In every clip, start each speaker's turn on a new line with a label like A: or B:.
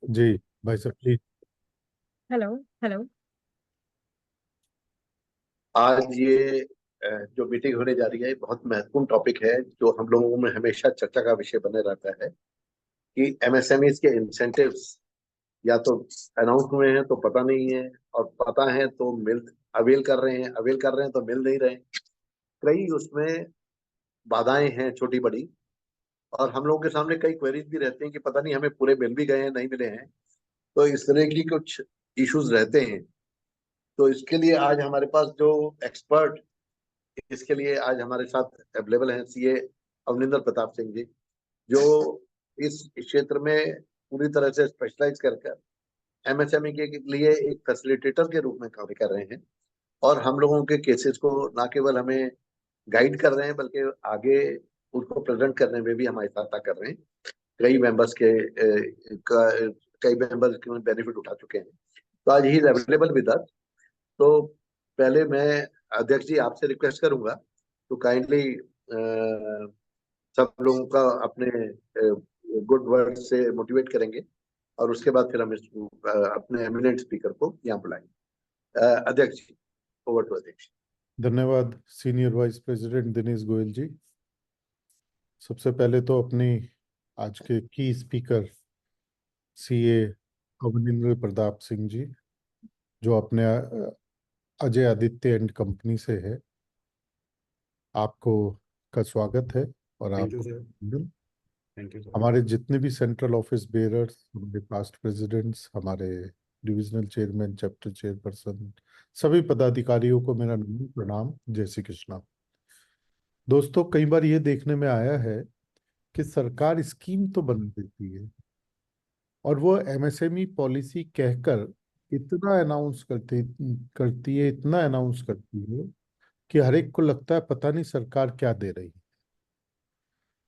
A: जी भाई साहब please.
B: Hello. Hello.
C: आज ये जो मीटिंग होने जा रही है बहुत महत्वपूर्ण टॉपिक है जो हम लोगों में हमेशा चर्चा का विषय बने रहता है कि एमएसएमईज के इंसेंटिव्स या तो अनाउंस हुए हैं तो पता नहीं है, और पता है तो मिल अवेल कर रहे हैं तो मिल नहीं रहे। कई उसमें बाधाएं हैं छोटी बड़ी, और हम लोगों के सामने कई क्वेरीज भी रहते हैं कि पता नहीं हमें पूरे मिल भी गए हैं नहीं मिले हैं। तो इस तरह की कुछ इश्यूज रहते हैं। तो इसके लिए आज हमारे पास जो एक्सपर्ट, इसके लिए आज हमारे साथ अवेलेबल हैं सीए अवनिंदर प्रताप सिंह जी, जो इस क्षेत्र में पूरी तरह से स्पेशलाइज कर एमएसएमई के लिए एक फैसिलिटेटर के रूप में कार्य कर रहे हैं। और हम लोगों के केसेस को न केवल हमें गाइड कर रहे हैं बल्कि आगे उसको प्रेजेंट करने में भी हमारी सहायता कर रहे हैं। कई मेंबर्स के कई मेंबर्स के बेनिफिट उठा चुके हैं। तो आज ही अवेलेबल विद अस। तो पहले मैं अध्यक्ष जी आपसे रिक्वेस्ट करूंगा तो काइंडली सब लोगों का अपने गुड वर्ड से मोटिवेट करेंगे, और उसके बाद फिर हम अपने एमिनेंट स्पीकर को यहाँ बुलाएंगे। अध्यक्ष जी, ओवर टू अध्यक्ष।
A: धन्यवाद senior vice president Dinesh Goyal ji. सबसे पहले तो अपनी आज के की स्पीकर सीए अवनिंद्र प्रताप सिंह जी, जो अपने अजय आदित्य एंड कंपनी से है, आपको का स्वागत है। और
D: थैंक यू
A: आपको
D: सर।
A: अभिनंदन।
D: Thank you sir.
A: हमारे जितने भी सेंट्रल ऑफिस बेयरर्स, हमारे पास्ट प्रेसिडेंट्स, हमारे डिविजनल चेयरमैन, चैप्टर चेयरपर्सन, सभी पदाधिकारियों को मेरा नम्र प्रणाम, जय श्री कृष्णा। दोस्तों, कई बार ये देखने में आया है कि सरकार स्कीम तो बना देती है और वो एमएसएमई पॉलिसी कहकर इतना अनाउंस करती है, इतना अनाउंस करती है कि हर एक को लगता है पता नहीं सरकार क्या दे रही है।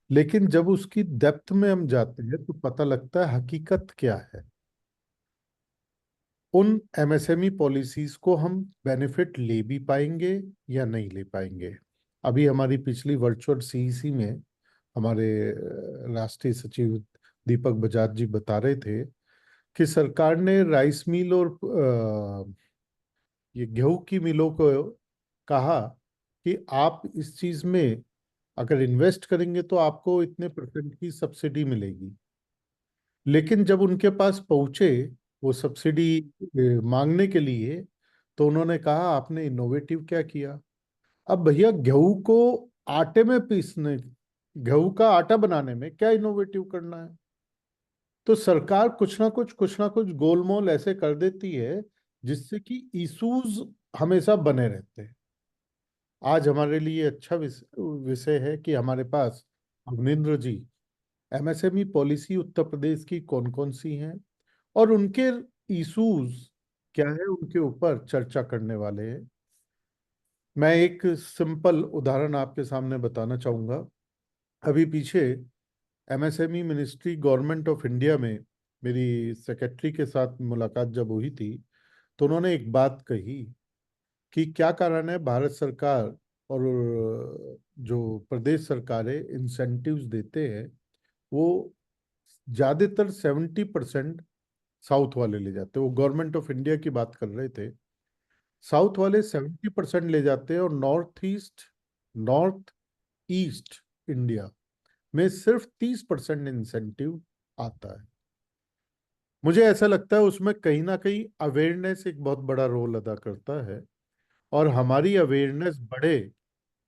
A: लेकिन जब उसकी डेप्थ में हम जाते हैं तो पता लगता है हकीकत क्या है। उन एमएसएमई पॉलिसीज को हम बेनिफिट ले भी पाएंगे या नहीं ले पाएंगे। अभी हमारी पिछली वर्चुअल सीईसी में हमारे राष्ट्रीय सचिव दीपक बजाज जी बता रहे थे कि सरकार ने राइस मिल और ये गेहूं की मिलों को कहा कि आप इस चीज में अगर इन्वेस्ट करेंगे तो आपको इतने परसेंट की सब्सिडी मिलेगी। लेकिन जब उनके पास पहुंचे वो सब्सिडी मांगने के लिए, तो उन्होंने कहा आपने इनोवेटिव क्या किया। अब भैया, आटे में पीसने गेहूं का आटा बनाने में क्या इनोवेटिव करना है। तो सरकार कुछ ना कुछ गोलमोल ऐसे कर देती है जिससे कि इश्यूज हमेशा बने रहते हैं। आज हमारे लिए अच्छा विषय है कि हमारे पास अवनिंद्र जी एमएसएमई पॉलिसी उत्तर प्रदेश की कौन कौन सी हैं और उनके इश्यूज क्या है, उनके ऊपर चर्चा करने वाले हैं। मैं एक सिंपल उदाहरण आपके सामने बताना चाहूंगा। अभी पीछे MSME ministry government of India में मेरी सेक्रेटरी के साथ मुलाकात जब हुई थी, तो उन्होंने एक बात कही कि क्या कारण है भारत सरकार और जो प्रदेश सरकारें इंसेंटिव्स देते हैं वो ज्यादातर 70% साउथ वाले ले जाते हैं। वो गवर्नमेंट ऑफ इंडिया की बात कर रहे थे। साउथ वाले 70% ले जाते हैं और नॉर्थ ईस्ट इंडिया में सिर्फ 30% इंसेंटिव आता है। मुझे ऐसा लगता है उसमें कहीं ना कहीं अवेयरनेस एक बहुत बड़ा रोल अदा करता है, और हमारी अवेयरनेस बढ़े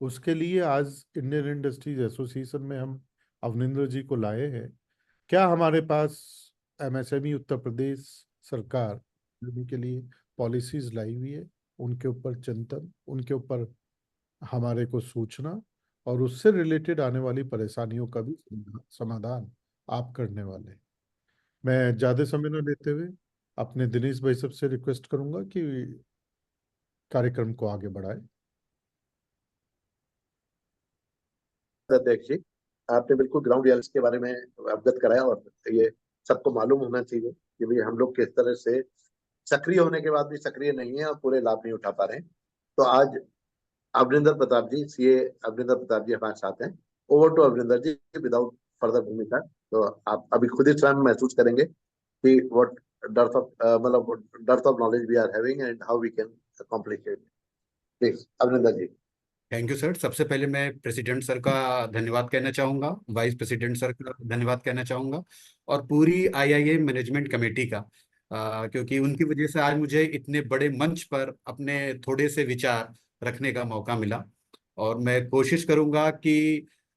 A: उसके लिए आज इंडियन इंडस्ट्रीज एसोसिएशन में हम अवनिंद्र जी को लाए हैं। क्या हमारे पास एमएसएमई उत्तर प्रदेश सरकार करने के लिए पॉलिसीज लाई हुई है, उनके ऊपर चिंतन, उनके ऊपर हमारे को सूचना और उससे रिलेटेड आने वाली परेशानियों का भी समाधान आप करने वाले हैं। मैं ज्यादा समय न लेते हुए अपने दिनेश भाई साहब से रिक्वेस्ट करूंगा कि कार्यक्रम को आगे बढ़ाएं।
C: अध्यक्ष जी, आपने बिल्कुल ग्राउंड रियल्स के बारे में अवगत कराया, और ये सबको मालूम होना चाहिए कि भाई हम लोग किस तरह से सक्रिय होने के बाद भी सक्रिय नहीं है और पूरे लाभ नहीं उठा पा रहे हैं। तो आज अवनिंदर प्रताप जी, सीए अवनिंदर प्रताप जी हमारे साथ हैं। Over to Avninder ji, without further भूमिका। तो आप अभी खुद ही स्वयं महसूस करेंगे what dearth of knowledge we are having and how we can accomplish it. Please, Abhinandan ji.
D: Thank you sir. सबसे पहले मैं प्रेसिडेंट सर का धन्यवाद कहना चाहूँगा, वाइस प्रेसिडेंट सर का धन्यवाद कहना चाहूँगा, और पूरी आईआईएम मैनेजमेंट कमेटी का, क्योंकि उनकी वजह से आज मुझे इतने बड़े मंच पर अपने थोड़े से विचार रखने का मौका मिला। और मैं कोशिश करूँगा कि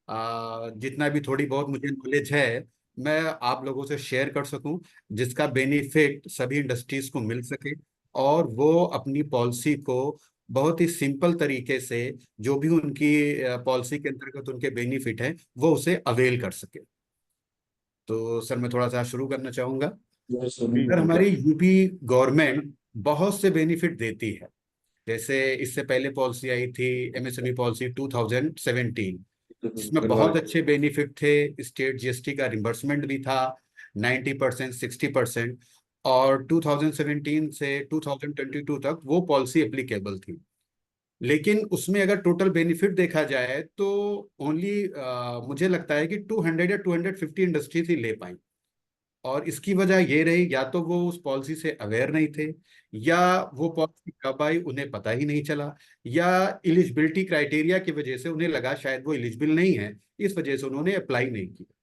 D: जितना भी थोड़ी बहुत मुझे नॉलेज है मैं आप लोगों से शेयर कर सकूं, जिसका बेनिफिट सभी इंडस्ट्रीज को मिल सके और वो अपनी पॉलिसी को बहुत ही सिंपल तरीके से, जो भी उनकी पॉलिसी के अंतर्गत उनके बेनिफिट है, वो उसे अवेल कर सके। तो सर मैं थोड़ा सा शुरू करना चाहूंगा। सर हमारी यूपी गवर्नमेंट बहुत से बेनिफिट देती है। जैसे इससे पहले पॉलिसी आई थी एमएसएमई पॉलिसी 2017, इसमें बहुत अच्छे बेनिफिट थे। स्टेट जीएसटी का रिम्बर्समेंट भी था 90%, 60%, और 2017 से 2022 तक वो पॉलिसी एप्लीकेबल थी। लेकिन उसमें अगर टोटल बेनिफिट देखा जाए तो ओनली मुझे लगता है कि 200 या 250 इंडस्ट्रीज ही ले पाई। और इसकी वजह ये रही, या तो वो उस पॉलिसी से अवेयर नहीं थे, या वो पॉलिसी कब आई उन्हें पता ही नहीं चला, या एलिजिबिलिटी क्राइटेरिया की वजह से उन्हें लगा शायद वो एलिजिबल नहीं है, इस वजह से उन्होंने अप्लाई नहीं किया।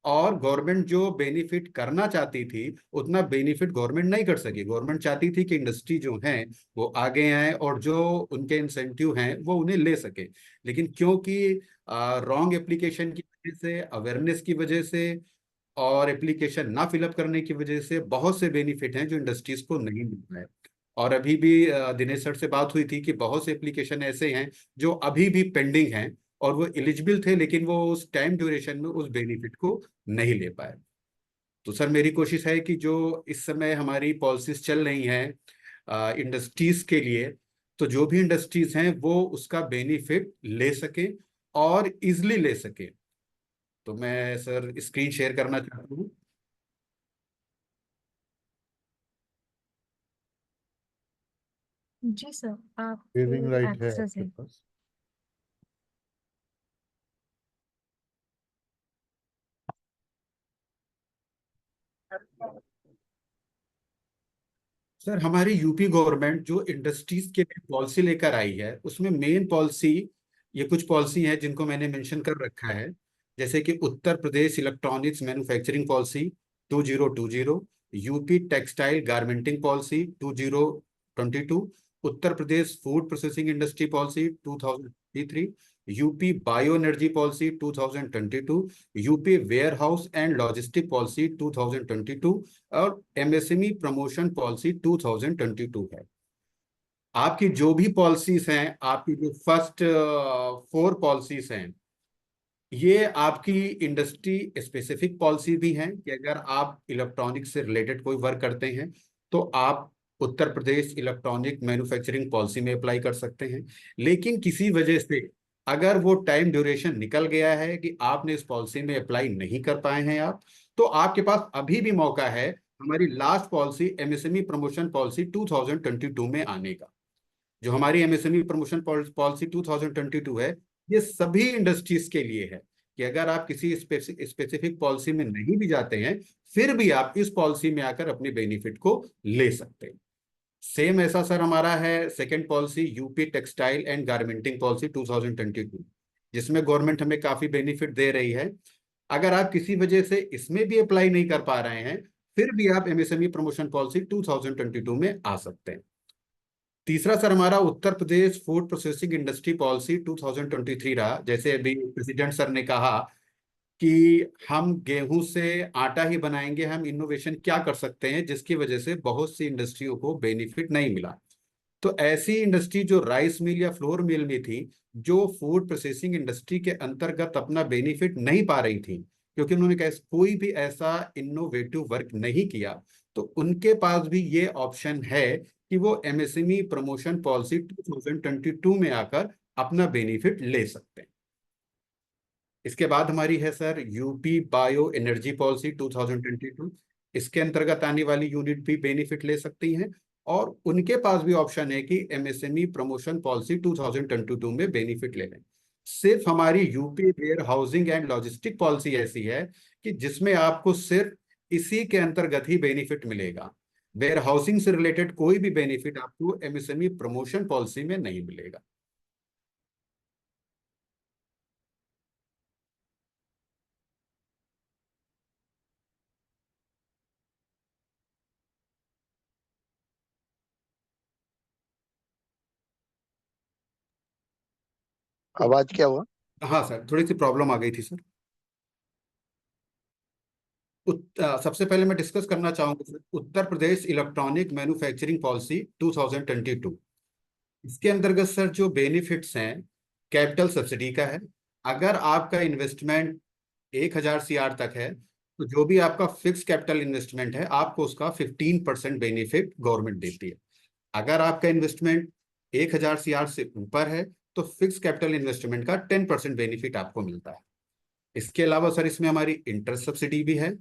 D: और गवर्नमेंट जो बेनिफिट करना चाहती थी उतना बेनिफिट गवर्नमेंट नहीं कर सकी। गवर्नमेंट चाहती थी कि इंडस्ट्री जो हैं वो आगे आए और जो उनके इंसेंटिव हैं वो उन्हें ले सके। लेकिन क्योंकि रॉन्ग एप्लीकेशन की वजह से, अवेयरनेस की वजह से और एप्लीकेशन ना फिलअप करने की वजह से बहुत से बेनिफिट हैं जो इंडस्ट्रीज को नहीं मिल रहा है। और अभी भी दिनेश सर से बात हुई थी कि बहुत से एप्लीकेशन ऐसे हैं जो अभी भी पेंडिंग हैं और वो एलिजिबल थे, लेकिन वो उस टाइम ड्यूरेशन में उस बेनिफिट को नहीं ले पाए। तो सर मेरी कोशिश है कि जो इस समय हमारी पॉलिसीज चल रही हैं इंडस्ट्रीज के लिए, तो जो भी इंडस्ट्रीज हैं वो उसका बेनिफिट ले सके और इजिली ले सके। तो मैं सर स्क्रीन शेयर करना चाहता हूँ।
B: जी सर, आप
A: शेयरिंग राइट है
B: एक्सेस
A: आपके
B: है।
A: पास।
D: सर हमारी यूपी गवर्नमेंट जो इंडस्ट्रीज के लिए पॉलिसी लेकर आई है उसमें मेन पॉलिसी, ये कुछ पॉलिसी है जिनको मैंने मेंशन कर रखा है। जैसे कि Uttar Pradesh electronics manufacturing policy 2020, UP textile garmenting policy 2022, Uttar Pradesh food processing industry policy 2023, UP bio energy policy 2022, UP warehouse and logistic policy 2022, और एमएसएमई प्रमोशन पॉलिसी 2022 है। आपकी जो भी पॉलिसीज हैं, आपकी जो फर्स्ट 4 पॉलिसीज हैं, ये आपकी इंडस्ट्री स्पेसिफिक पॉलिसी भी हैं कि अगर आप इलेक्ट्रॉनिक से रिलेटेड कोई वर्क करते हैं तो आप Uttar Pradesh electronic manufacturing policy में अप्लाई कर सकते हैं। लेकिन किसी वजह से अगर वो टाइम ड्यूरेशन निकल गया है कि आपने इस पॉलिसी में अप्लाई नहीं कर पाए हैं आप, तो आपके पास अभी भी मौका है हमारी last policy MSME promotion policy 2022 में आने का। जो हमारी एमएसएमई प्रमोशन पॉलिसी 2022 है, ये सभी इंडस्ट्रीज के लिए है कि अगर आप किसी स्पेसिफिक पॉलिसी में नहीं भी जाते हैं फिर भी आप इस पॉलिसी में आकर अपने बेनिफिट को ले सकते हैं। सेम ऐसा सर हमारा है second policy UP textile and garmenting policy 2022, जिसमें गवर्नमेंट हमें काफी बेनिफिट दे रही है। अगर आप किसी वजह से इसमें भी अप्लाई नहीं कर पा रहे हैं फिर भी आप एमएसएमई प्रमोशन पॉलिसी 2022 में आ सकते हैं। तीसरा सर हमारा उत्तर Pradesh food processing industry policy 2023 रहा। जैसे अभी प्रेसिडेंट सर ने कहा कि हम गेहूं से आटा ही बनाएंगे, हम इनोवेशन क्या कर सकते हैं जिसकी वजह से बहुत सी इंडस्ट्रियों को बेनिफिट नहीं मिला। तो ऐसी इंडस्ट्री जो राइस मिल या फ्लोर मिल में थी, जो फूड प्रोसेसिंग इंडस्ट्री के अंतर्गत अपना बेनिफिट नहीं पा रही थी क्योंकि उन्होंने कोई भी ऐसा इनोवेटिव वर्क नहीं किया, तो उनके पास भी ये ऑप्शन है कि वो एमएसएमई प्रमोशन पॉलिसी 2022 में आकर अपना बेनिफिट ले सकते हैं। इसके बाद हमारी है sir UP bio energy policy 2022। इसके अंतर्गत आने वाली यूनिट भी बेनिफिट ले सकती हैं और उनके पास भी ऑप्शन है कि एमएसएमई प्रमोशन पॉलिसी 2022 में बेनिफिट ले लें। सिर्फ हमारी UP where housing and logistic policy ऐसी है कि जिसमें आपको सिर्फ इसी के अंतर्गत ही बेनिफिट मिलेगा। वेयर हाउसिंग से रिलेटेड कोई भी बेनिफिट आपको एमएसएमई प्रमोशन पॉलिसी में नहीं मिलेगा।
C: आवाज क्या हुआ?
D: हाँ सर, थोड़ी सी प्रॉब्लम आ गई थी सर। सबसे पहले मैं डिस्कस करना चाहूंगा sir, Uttar Pradesh electronic manufacturing policy 2022। इसके अंतर्गत सर जो बेनिफिट्स हैं, कैपिटल सब्सिडी का है। अगर आपका इन्वेस्टमेंट 1000 CR तक है, तो जो भी आपका फिक्स कैपिटल इन्वेस्टमेंट है, आपको उसका 15% बेनिफिट गवर्नमेंट देती है। अगर आपका इन्वेस्टमेंट 1000 CR से ऊपर है, तो फिक्स कैपिटल इन्वेस्टमेंट का 10% बेनिफिट आपको मिलता है। इसके अलावा सर इसमें हमारी इंटरेस्ट सब्सिडी भी है।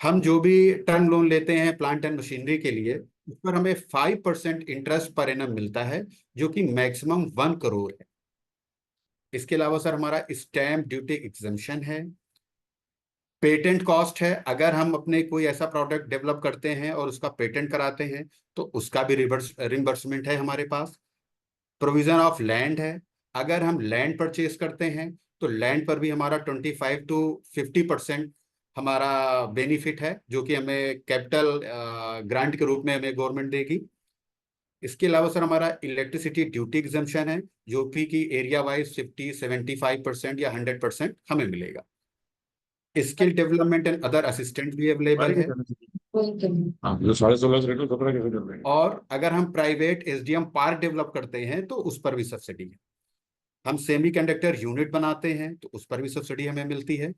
D: हम जो भी टर्म लोन लेते हैं प्लांट एंड मशीनरी के लिए, उस पर हमें 5% इंटरेस्ट पर एनम मिलता है, जो कि मैक्सिमम 1 करोड़ है। इसके अलावा सर हमारा स्टैम्प ड्यूटी एग्जम्पशन है। पेटेंट कॉस्ट है, अगर हम अपने कोई ऐसा प्रोडक्ट डेवलप करते हैं और उसका पेटेंट कराते हैं, तो उसका भी रिम्बर्समेंट है हमारे पास। प्रोविजन ऑफ लैंड है, अगर हम लैंड परचेज करते हैं, तो लैंड पर भी हमारा 25 to 50% हमारा बेनिफिट है, जो कि हमें कैपिटल ग्रांट के रूप में हमें गवर्नमेंट देगी। इसके अलावा सर हमारा इलेक्ट्रिसिटी ड्यूटी एग्जम्पशन है, जो कि एरिया वाइज 50, 75% या 100% हमें मिलेगा। Skill development and other assistant भी अवेलेबल है।
E: हाँ, जो 16.5 से लेकर 17 कैसे चल रहे हैं?
D: और अगर हम प्राइवेट एसडीएम पार्क डेवलप करते हैं, तो उस पर भी सब्सिडी है। हम सेमीकंडक्टर यूनिट बनाते हैं, तो उस पर भी सब्सिडी हमें मिलती है।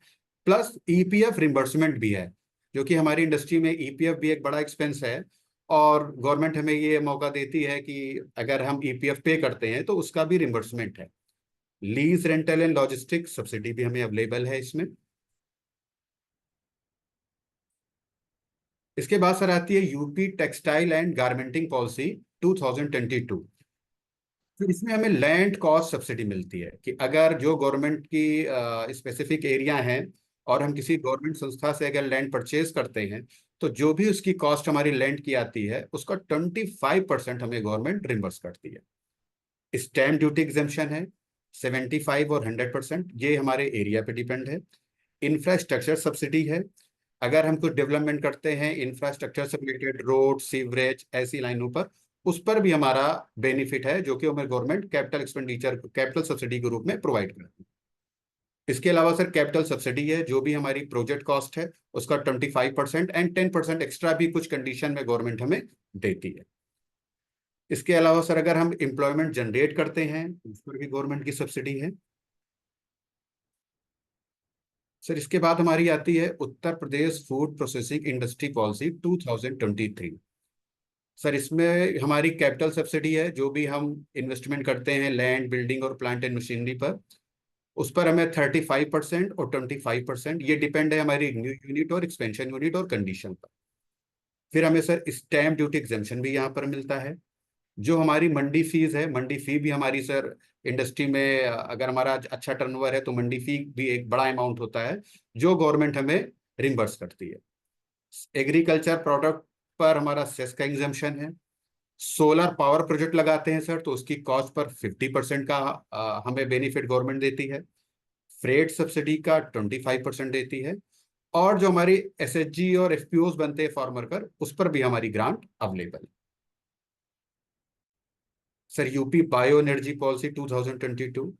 D: प्लस ईपीएफ रिम्बर्समेंट भी है, जो कि हमारी इंडस्ट्री में ईपीएफ भी एक बड़ा एक्सपेंस है। और गवर्नमेंट हमें ये मौका देती है कि अगर हम ईपीएफ पे करते हैं, तो उसका भी रिम्बर्समेंट है। Lease rental and logistic subsidy भी हमें अवेलेबल है इसमें। इसके बाद सर आती है UP textile and garmenting policy 2022। तो इसमें हमें लैंड कॉस्ट सब्सिडी मिलती है कि अगर जो गवर्नमेंट की स्पेसिफिक एरिया है, और हम किसी गवर्नमेंट संस्था से अगर लैंड परचेज करते हैं, तो जो भी उसकी कॉस्ट हमारी लैंड की आती है, उसका 25% हमें गवर्नमेंट रिम्बर्स करती है। स्टैम्प ड्यूटी एग्जेम्पशन है 75 और 100%, ये हमारे एरिया पे डिपेंड है। इंफ्रास्ट्रक्चर सब्सिडी है, अगर हम कुछ डेवलपमेंट करते हैं इंफ्रास्ट्रक्चर से रिलेटेड, रोड, सीवरेज, ऐसी लाइनों पर, उस पर भी हमारा बेनिफिट है, जो कि हमें government capital expenditure, capital subsidy के रूप में प्रोवाइड करती है। इसके अलावा सर कैपिटल सब्सिडी है, जो भी हमारी प्रोजेक्ट कॉस्ट है, उसका 25% एंड 10% एक्स्ट्रा भी कुछ कंडीशन में गवर्नमेंट हमें देती है। इसके अलावा सर अगर हम एम्प्लॉयमेंट जनरेट करते हैं, उस पर भी गवर्नमेंट की सब्सिडी है। सर इसके बाद हमारी आती है Uttar Pradesh food processing industry policy 2023। Sir इसमें हमारी कैपिटल सब्सिडी है, जो भी हम इन्वेस्टमेंट करते हैं लैंड, बिल्डिंग और प्लांट एंड मशीनरी पर, उस पर हमें 35% और 25%, ये डिपेंड है हमारी न्यू यूनिट और एक्सपेंशन यूनिट और कंडीशन पर। फिर हमें सर स्टैम्प ड्यूटी एग्जेम्पशन भी यहाँ पर मिलता है। जो हमारी मंडी फीस है, मंडी फी भी हमारी सर इंडस्ट्री में, अगर हमारा अच्छा टर्नओवर है, तो मंडी फी भी एक बड़ा अमाउंट होता है, जो गवर्नमेंट हमें रिम्बर्स करती है। एग्रीकल्चर प्रोडक्ट पर हमारा सेस का एग्जेम्पशन है। सोलर पावर प्रोजेक्ट लगाते हैं सर, तो उसकी कॉस्ट पर 50% का हमें बेनिफिट गवर्नमेंट देती है। फ्रेट सब्सिडी का 25% देती है। और जो हमारी एसएचजी और एफपीओस बनते हैं फार्मर पर, उस पर भी हमारी ग्रांट अवेलेबल है। Sir UP bio energy policy 2022।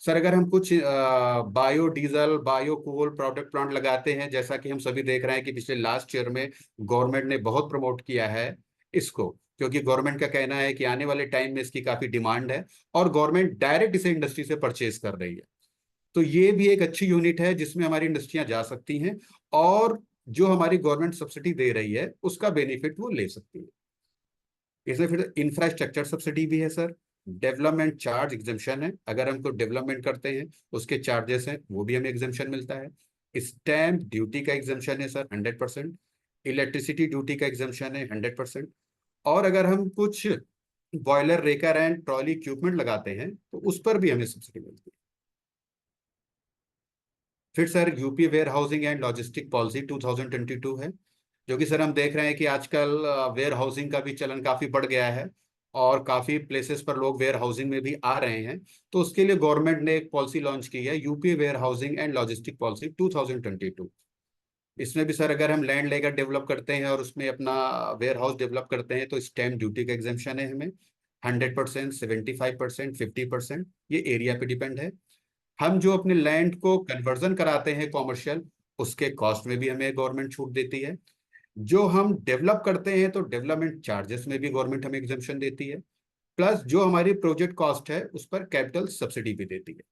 D: Sir अगर हम कुछ बायो डीजल, बायो कोल प्रोडक्ट प्लांट लगाते हैं, जैसा कि हम सभी देख रहे हैं कि पिछले लास्ट ईयर में गवर्नमेंट ने बहुत प्रमोट किया है इसको, क्योंकि गवर्नमेंट का कहना है कि आने वाले टाइम में इसकी काफी डिमांड है, और गवर्नमेंट डायरेक्ट इसे इंडस्ट्री से परचेज कर रही है। तो ये भी एक अच्छी यूनिट है जिसमें हमारी इंडस्ट्रियां जा सकती हैं, और जो हमारी गवर्नमेंट सब्सिडी दे रही है उसका बेनिफिट वो ले सकती है। इसमें फिर इंफ्रास्ट्रक्चर सब्सिडी भी है सर। डेवलपमेंट चार्ज एग्जेम्पशन है, अगर हम कोई डेवलपमेंट करते हैं उसके चार्जेस हैं, वो भी हमें एग्जेम्पशन मिलता है। स्टैम्प ड्यूटी का एग्जेम्पशन है सर 100%। इलेक्ट्रिसिटी ड्यूटी का एग्जेम्पशन है 100%। और अगर हम कुछ बॉयलर, रेकर एंड ट्रॉली इक्विपमेंट लगाते हैं, तो उस पर भी हमें सब्सिडी मिलती है। फिर sir UP where housing and logistic policy 2022 है, जो कि सर हम देख रहे हैं कि आजकल वेयर हाउसिंग का भी चलन काफी बढ़ गया है और काफी प्लेसेस पर लोग वेयर हाउसिंग में भी आ रहे हैं। तो उसके लिए गवर्नमेंट ने एक पॉलिसी लॉन्च की है, UP where housing and logistic policy 2022। इसमें भी सर अगर हम लैंड लेकर डेवलप करते हैं और उसमें अपना वेयर हाउस डेवलप करते हैं तो स्टैम्प ड्यूटी का एग्जेम्पशन है हमें 100%, 75%, 50%, ये एरिया पे डिपेंड है। हम जो अपने लैंड को कन्वर्जन कराते हैं कॉमर्शियल, उसके कॉस्ट में भी हमें गवर्नमेंट छूट देती है। जो हम डेवलप करते हैं तो डेवलपमेंट चार्जेस में भी गवर्नमेंट हमें एग्जेम्पशन देती है। प्लस जो हमारी प्रोजेक्ट कॉस्ट है उस पर कैपिटल सब्सिडी भी देती है।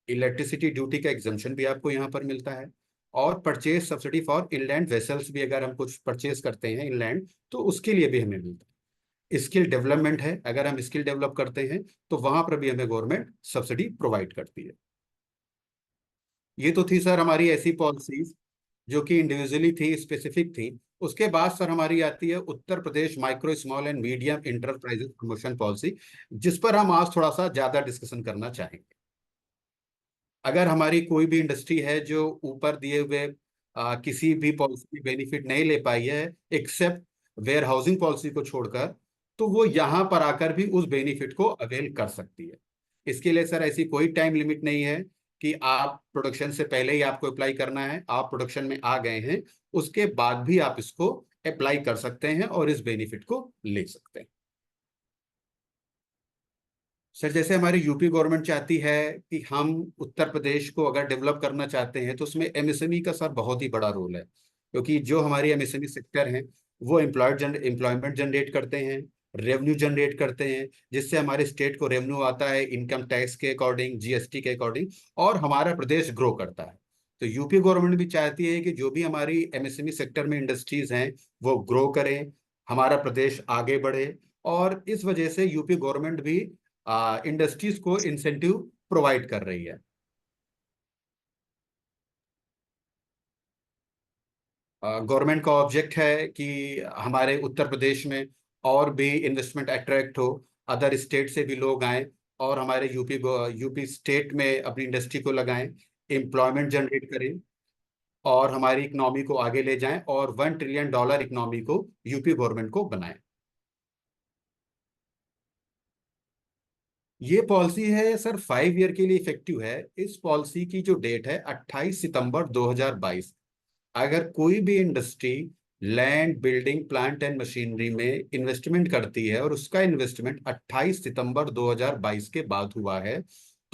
D: इलेक्ट्रिसिटी ड्यूटी का एग्जेम्पशन भी आपको यहाँ पर मिलता है। और purchase subsidy for inland vessels भी, अगर हम कुछ परचेज करते हैं इनलैंड तो उसके लिए भी हमें मिलता है। स्किल डेवलपमेंट है, अगर हम स्किल डेवलप करते हैं तो वहां पर भी हमें गवर्नमेंट सब्सिडी प्रोवाइड करती है। ये तो थी सर हमारी ऐसी पॉलिसीज जो कि इंडिविजुअली थी, स्पेसिफिक थी। उसके बाद सर हमारी आती है Uttar Pradesh micro small and medium enterprises promotion policy, जिस पर हम आज थोड़ा सा ज्यादा डिस्कशन करना चाहेंगे। अगर हमारी कोई भी इंडस्ट्री है जो ऊपर दिए हुए किसी भी पॉलिसी बेनिफिट नहीं ले पाई है एक्सेप्ट वेयर हाउसिंग पॉलिसी को छोड़कर, तो वो यहाँ पर आकर भी उस बेनिफिट को अवेल कर सकती है। इसके लिए सर ऐसी कोई टाइम लिमिट नहीं है कि आप प्रोडक्शन से पहले ही आपको अप्लाई करना है, आप प्रोडक्शन में आ गए हैं उसके बाद भी आप इसको अप्लाई कर सकते हैं और इस बेनिफिट को ले सकते हैं। सर जैसे हमारी यूपी गवर्नमेंट चाहती है कि हम उत्तर प्रदेश को अगर डेवलप करना चाहते हैं तो उसमें एमएसएमई का सर बहुत ही बड़ा रोल है, क्योंकि जो हमारी एमएसएमई सेक्टर हैं वो एम्प्लॉयमेंट जनरेट करते हैं, रेवेन्यू जनरेट करते हैं, जिससे हमारे स्टेट को रेवेन्यू आता है इनकम टैक्स के अकॉर्डिंग, जीएसटी के अकॉर्डिंग, और हमारा प्रदेश ग्रो करता है। तो यूपी गवर्नमेंट भी चाहती है कि जो भी हमारी एमएसएमई सेक्टर में इंडस्ट्रीज हैं वो ग्रो करें, हमारा प्रदेश आगे बढ़े। और इस वजह से यूपी गवर्नमेंट भी इंडस्ट्रीज को इंसेंटिव प्रोवाइड कर रही है। गवर्नमेंट का ऑब्जेक्ट है कि हमारे उत्तर प्रदेश में और भी इन्वेस्टमेंट अट्रैक्ट हो, अदर स्टेट से भी लोग आए और हमारे यूपी स्टेट में अपनी इंडस्ट्री को लगाएं, एम्प्लॉयमेंट जनरेट करें और हमारी इकोनॉमी को आगे ले जाएं और $1 ट्रिलियन इकोनॉमी को यूपी गवर्नमेंट को बनाएं। ये पॉलिसी है सर 5 ईयर के लिए इफेक्टिव है। इस पॉलिसी की जो डेट है 28 सितंबर 2022। अगर कोई भी industry land, building, plant and machinery में इन्वेस्टमेंट करती है और उसका इन्वेस्टमेंट 28 सितंबर 2022 के बाद हुआ है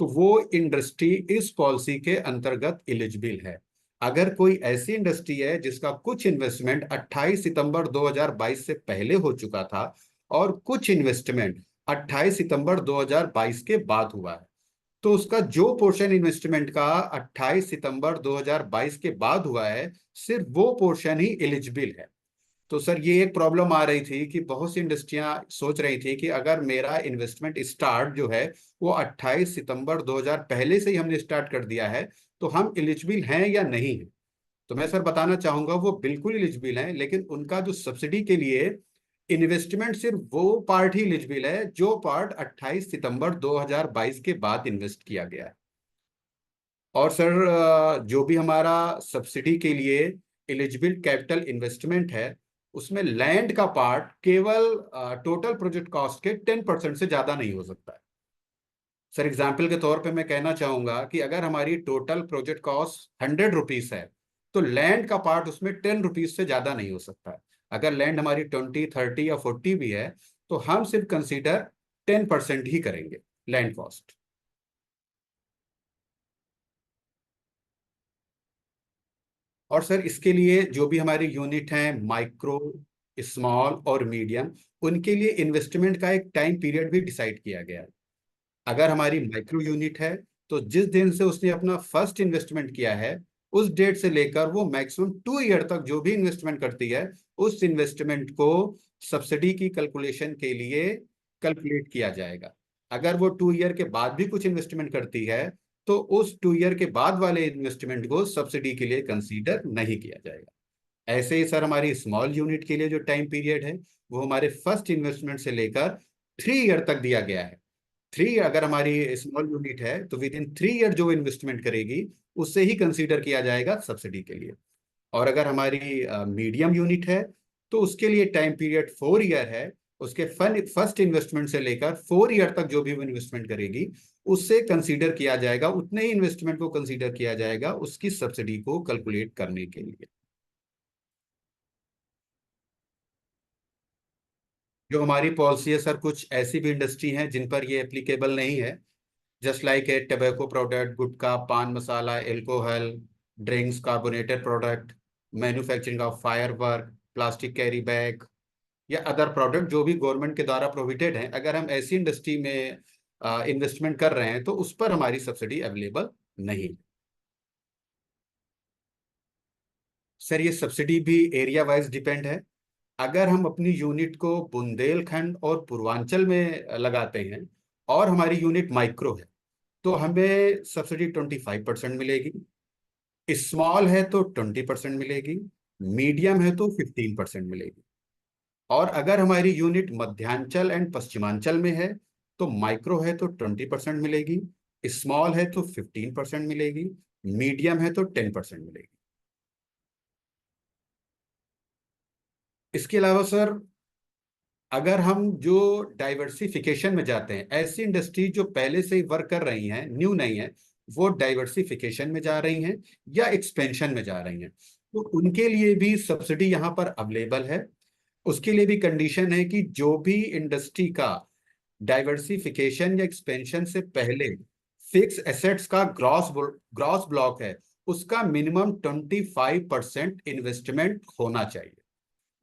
D: तो वो इंडस्ट्री इस पॉलिसी के अंतर्गत एलिजिबल है। अगर कोई ऐसी इंडस्ट्री है जिसका कुछ इन्वेस्टमेंट 28 सितंबर 2022 से पहले हो चुका था और कुछ इन्वेस्टमेंट 28 सितंबर 2022 के बाद हुआ है, तो उसका जो पोर्शन इन्वेस्टमेंट का 28 सितंबर 2022 के बाद हुआ है सिर्फ वो पोर्शन ही एलिजिबल है। तो सर ये एक प्रॉब्लम आ रही थी कि बहुत सी इंडस्ट्रियां सोच रही थी कि अगर मेरा इन्वेस्टमेंट स्टार्ट जो है वो 28 सितंबर 2000 पहले से ही हमने स्टार्ट कर दिया है तो हम एलिजिबल हैं या नहीं है। तो मैं सर बताना चाहूंगा वो बिल्कुल एलिजिबल हैं, लेकिन उनका जो सब्सिडी के लिए इन्वेस्टमेंट सिर्फ वो पार्ट ही एलिजिबल है जो पार्ट 28 सितंबर 2022 के बाद इन्वेस्ट किया गया है। और सर जो भी हमारा सब्सिडी के लिए एलिजिबल कैपिटल इन्वेस्टमेंट है उसमें लैंड का पार्ट केवल टोटल प्रोजेक्ट कॉस्ट के 10% से ज्यादा नहीं हो सकता है। सर एग्जाम्पल के तौर पे मैं कहना चाहूंगा कि अगर हमारी टोटल प्रोजेक्ट कॉस्ट ₹100 है तो लैंड का पार्ट उसमें ₹10 से ज्यादा नहीं हो सकता है। अगर लैंड हमारी 20, 30 या 40 भी है तो हम सिर्फ कंसीडर 10% ही करेंगे लैंड कॉस्ट। और सर इसके लिए जो भी हमारी यूनिट हैं माइक्रो, स्मॉल और मीडियम, उनके लिए इन्वेस्टमेंट का एक टाइम पीरियड भी डिसाइड किया गया है। अगर हमारी माइक्रो यूनिट है तो जिस दिन से उसने अपना फर्स्ट इन्वेस्टमेंट किया है उस डेट से लेकर वो मैक्सिमम 2 ईयर तक जो भी इन्वेस्टमेंट करती है उस इन्वेस्टमेंट को सब्सिडी की कैलकुलेशन के लिए कैलकुलेट किया जाएगा। अगर वो 2 ईयर के बाद भी कुछ इन्वेस्टमेंट करती है तो उस 2 ईयर के बाद वाले इन्वेस्टमेंट को सब्सिडी के लिए कंसीडर नहीं किया जाएगा। ऐसे ही सर हमारी स्मॉल यूनिट के लिए जो टाइम पीरियड है वो हमारे फर्स्ट इन्वेस्टमेंट से लेकर 3 ईयर तक दिया गया है। 3, अगर हमारी स्मॉल यूनिट है तो विद इन 3 ईयर जो इन्वेस्टमेंट करेगी उससे ही कंसीडर किया जाएगा सब्सिडी के लिए। और अगर हमारी मीडियम यूनिट है तो उसके लिए टाइम पीरियड 4 ईयर है। उसके फर्स्ट इन्वेस्टमेंट से लेकर 4 ईयर तक जो भी वो इन्वेस्टमेंट करेगी उससे कंसीडर किया जाएगा, उतने ही इन्वेस्टमेंट को कंसीडर किया जाएगा उसकी सब्सिडी को कैलकुलेट करने के लिए। जो हमारी पॉलिसी है सर, कुछ ऐसी भी इंडस्ट्री हैं जिन पर ये एप्लीकेबल नहीं है, just like a tobacco product, gutkha, paan masala, alcohol, drinks, carbonated product, manufacturing of fire work, plastic carry bag या अदर प्रोडक्ट जो भी गवर्नमेंट के द्वारा प्रोहिबिटेड हैं। अगर हम ऐसी इंडस्ट्री में इन्वेस्टमेंट कर रहे हैं तो उस पर हमारी सब्सिडी अवेलेबल नहीं। सर ये सब्सिडी भी एरिया वाइज डिपेंड है। अगर हम अपनी यूनिट को बुंदेलखंड और पूर्वांचल में लगाते हैं और हमारी यूनिट माइक्रो है तो हमें सब्सिडी 25% मिलेगी, स्मॉल है तो 20% मिलेगी, मीडियम है तो 15% मिलेगी। और अगर हमारी यूनिट मध्यांचल एंड पश्चिमांचल में है तो माइक्रो है तो 20% मिलेगी, स्मॉल है तो 15% मिलेगी, मीडियम है तो 10% मिलेगी। इसके अलावा सर, अगर हम जो डाइवर्सिफिकेशन में जाते हैं, ऐसी इंडस्ट्री जो पहले से ही वर्क कर रही हैं, न्यू नहीं है, वो डाइवर्सिफिकेशन में जा रही हैं या एक्सपेंशन में जा रही हैं, तो उनके लिए भी सब्सिडी यहाँ पर अवेलेबल है। उसके लिए भी कंडीशन है कि जो भी इंडस्ट्री का डाइवर्सिफिकेशन या एक्सपेंशन से पहले फिक्स एसेट्स का ग्रॉस ब्लॉक है, उसका मिनिमम 25% इन्वेस्टमेंट होना चाहिए।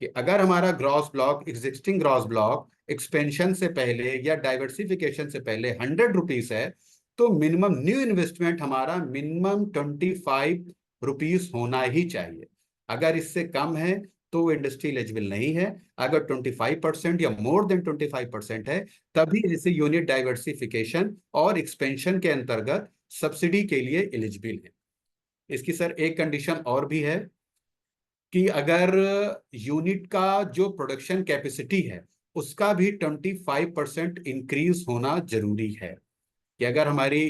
D: कि अगर हमारा gross block, existing gross block expansion से पहले या डाइवर्सिफिकेशन से पहले 100 रुपीज है तो मिनिमम न्यू इन्वेस्टमेंट हमारा मिनिमम 25 रुपीज होना ही चाहिए। अगर इससे कम है तो वो इंडस्ट्री एलिजिबल नहीं है। अगर 25% या मोर देन 25% है तभी ऐसे यूनिट डाइवर्सिफिकेशन और एक्सपेंशन के अंतर्गत सब्सिडी के लिए एलिजिबल है। इसकी सर एक कंडीशन और भी है कि अगर यूनिट का जो प्रोडक्शन कैपेसिटी है उसका भी 25% इंक्रीज होना जरूरी है। कि अगर हमारी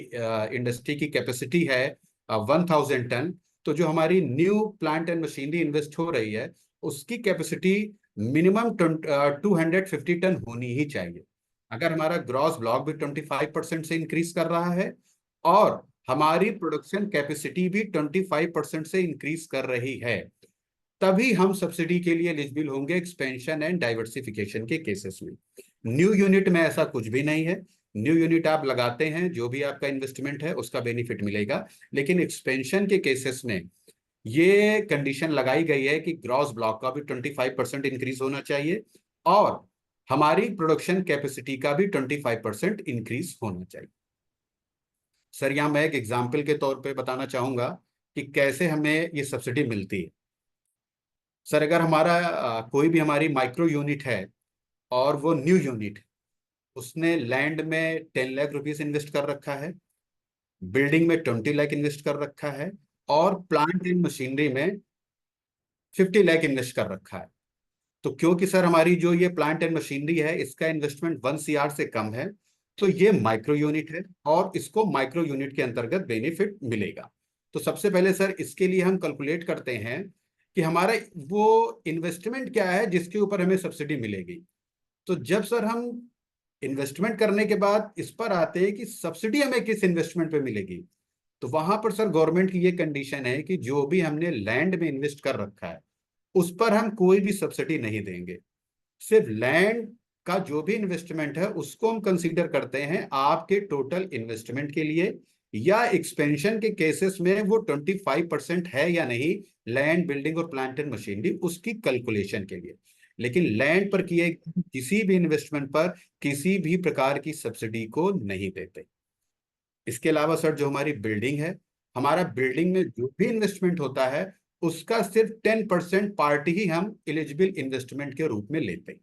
D: इंडस्ट्री की कैपेसिटी है 1000 टन, तो जो हमारी new plant and machinery invest हो रही है उसकी कैपेसिटी मिनिमम 250 टन होनी ही चाहिए। अगर हमारा ग्रॉस ब्लॉक भी 25% से इंक्रीज कर रहा है और हमारी प्रोडक्शन कैपेसिटी भी 25% से इंक्रीज कर रही है, तभी हम सब्सिडी के लिए एलिजिबल होंगे एक्सपेंशन एंड डाइवर्सिफिकेशन के केसेस में। न्यू यूनिट में ऐसा कुछ भी नहीं है। न्यू यूनिट आप लगाते हैं, जो भी आपका इन्वेस्टमेंट है उसका बेनिफिट मिलेगा, लेकिन एक्सपेंशन के केसेस में ये कंडीशन लगाई गई है कि ग्रॉस ब्लॉक का भी 25% इंक्रीज होना चाहिए और हमारी प्रोडक्शन कैपेसिटी का भी 25% इंक्रीज होना चाहिए। सर यहाँ मैं एक एग्जाम्पल के तौर पे बताना चाहूंगा कि कैसे हमें ये सब्सिडी मिलती है। सर अगर हमारा कोई भी हमारी माइक्रो यूनिट है और वो न्यू यूनिट, उसने लैंड में 10 लाख रुपीस इन्वेस्ट कर रखा है, बिल्डिंग में 20 लाख इन्वेस्ट कर रखा है और प्लांट एंड मशीनरी में 50 लाख इन्वेस्ट कर रखा है, तो क्योंकि सर हमारी जो ये प्लांट एंड मशीनरी है इसका इन्वेस्टमेंट 1 CR से कम है, तो ये माइक्रो यूनिट है और इसको माइक्रो यूनिट के अंतर्गत बेनिफिट मिलेगा। तो सबसे पहले सर इसके लिए हम कैलकुलेट करते हैं कि हमारा वो इन्वेस्टमेंट क्या है जिसके ऊपर हमें सब्सिडी मिलेगी। तो जब सर हम इन्वेस्टमेंट करने के बाद इस पर आते हैं कि सब्सिडी हमें किस इन्वेस्टमेंट पे मिलेगी, तो वहां पर सर गवर्नमेंट की ये कंडीशन है कि जो भी हमने लैंड में इन्वेस्ट कर रखा है उस पर हम कोई भी सब्सिडी नहीं देंगे। सिर्फ लैंड का जो भी इन्वेस्टमेंट है उसको हम कंसीडर करते हैं आपके टोटल इन्वेस्टमेंट के लिए, या एक्सपेंशन के केसेस में वो 25% है या नहीं, लैंड, बिल्डिंग और प्लांट एंड मशीनरी, उसकी कैलकुलेशन के लिए। लेकिन लैंड पर किए किसी भी इन्वेस्टमेंट पर किसी भी प्रकार की सब्सिडी को नहीं देते। इसके अलावा सर जो हमारी बिल्डिंग है, हमारा बिल्डिंग में जो भी इन्वेस्टमेंट होता है उसका सिर्फ 10% पार्ट ही हम एलिजिबल इन्वेस्टमेंट के रूप में लेते हैं,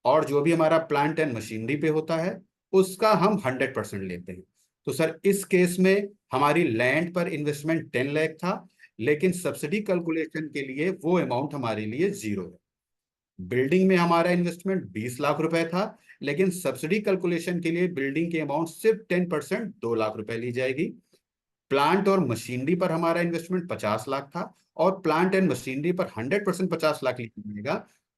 D: और जो भी हमारा प्लांट एंड मशीनरी पे होता है उसका हम 100% लेते हैं। तो सर इस केस में हमारी लैंड पर इन्वेस्टमेंट 10 लाख था, लेकिन सब्सिडी कैलकुलेशन के लिए वो अमाउंट हमारे लिए 0 है। बिल्डिंग में हमारा इन्वेस्टमेंट 20 लाख रुपए था, लेकिन सब्सिडी कैलकुलेशन के लिए बिल्डिंग की अमाउंट सिर्फ 10% 2 लाख रुपए ली जाएगी। प्लांट और मशीनरी पर हमारा इन्वेस्टमेंट 50 लाख था और प्लांट एंड मशीनरी पर 100% 50 लाख लिखा,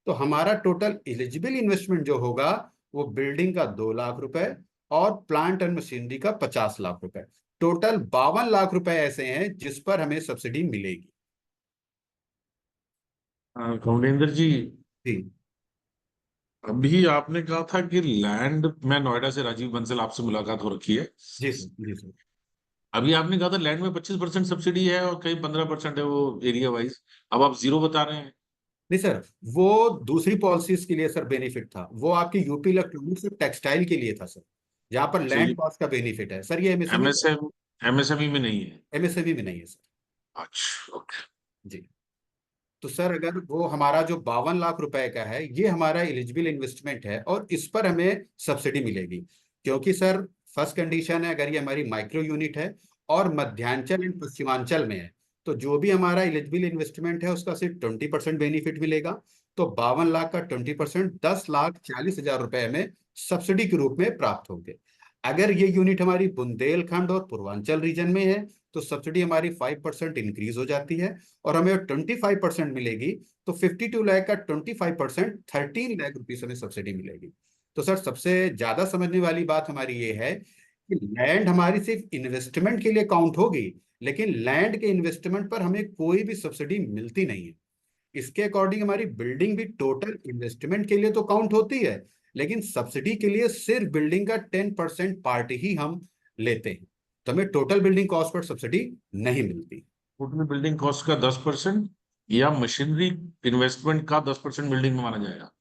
D: तो हमारा टोटल एलिजिबल इन्वेस्टमेंट जो होगा वो बिल्डिंग का 2 लाख रुपए और प्लांट एंड मशीनरी का 50 लाख रुपए, टोटल 52 लाख रुपए ऐसे हैं जिस पर हमें सब्सिडी मिलेगी।
E: कमलेंद्र जी,
D: जी
E: अभी आपने कहा था कि लैंड, मैं नोएडा से राजीव बंसल, आपसे मुलाकात हो रखी है।
D: जी सर, जी सर।
E: अभी आपने कहा था लैंड में 25% सब्सिडी है और कहीं 15% है वो एरिया वाइज, अब आप 0 बता रहे हैं।
D: नहीं सर, वो दूसरी पॉलिसीज के लिए सर बेनिफिट था, वो आपकी यूपी इलेक्ट्रॉनिक्स और टेक्सटाइल के लिए था सर, जहां पर
E: अच्छा,
D: लैंड कॉस्ट का बेनिफिट है सर। ये एमएसएमई
E: एमएसएमई में नहीं है।
D: एमएसएमई में नहीं है सर।
E: अच्छा, ओके।
D: जी, तो सर अगर वो हमारा जो 52 लाख रुपए का है, ये हमारा एलिजिबल इन्वेस्टमेंट है और इस पर हमें सब्सिडी मिलेगी, क्योंकि सर फर्स्ट कंडीशन है, अगर ये हमारी माइक्रो यूनिट है और मध्यांचल एंड पश्चिमांचल में है, तो जो भी हमारा एलिजिबल इन्वेस्टमेंट है उसका सिर्फ 20% बेनिफिट मिलेगा। तो 52 लाख का 20% 10,40,000 रुपए हमें सब्सिडी के रूप में प्राप्त होंगे। अगर ये यूनिट हमारी बुंदेलखंड और पूर्वांचल रीजन में है तो सब्सिडी हमारी 5% इंक्रीज हो जाती है और हमें 25% मिलेगी। तो 52 लाख का 25% 13 लाख रुपीस हमें सब्सिडी मिलेगी। तो सर सबसे ज्यादा समझने वाली बात हमारी ये है कि लैंड हमारी सिर्फ इन्वेस्टमेंट के लिए काउंट होगी, लेकिन लैंड के इन्वेस्टमेंट पर हमें कोई भी सब्सिडी मिलती नहीं है। इसके अकॉर्डिंग हमारी बिल्डिंग भी टोटल इन्वेस्टमेंट के लिए तो काउंट होती है, लेकिन सब्सिडी के लिए सिर्फ बिल्डिंग का 10% पार्ट ही हम लेते हैं, तो हमें total building cost per subsidy नहीं मिलती।
E: टोटल बिल्डिंग कॉस्ट का 10% या मशीनरी इन्वेस्टमेंट का 10% बिल्डिंग में माना जाएगा?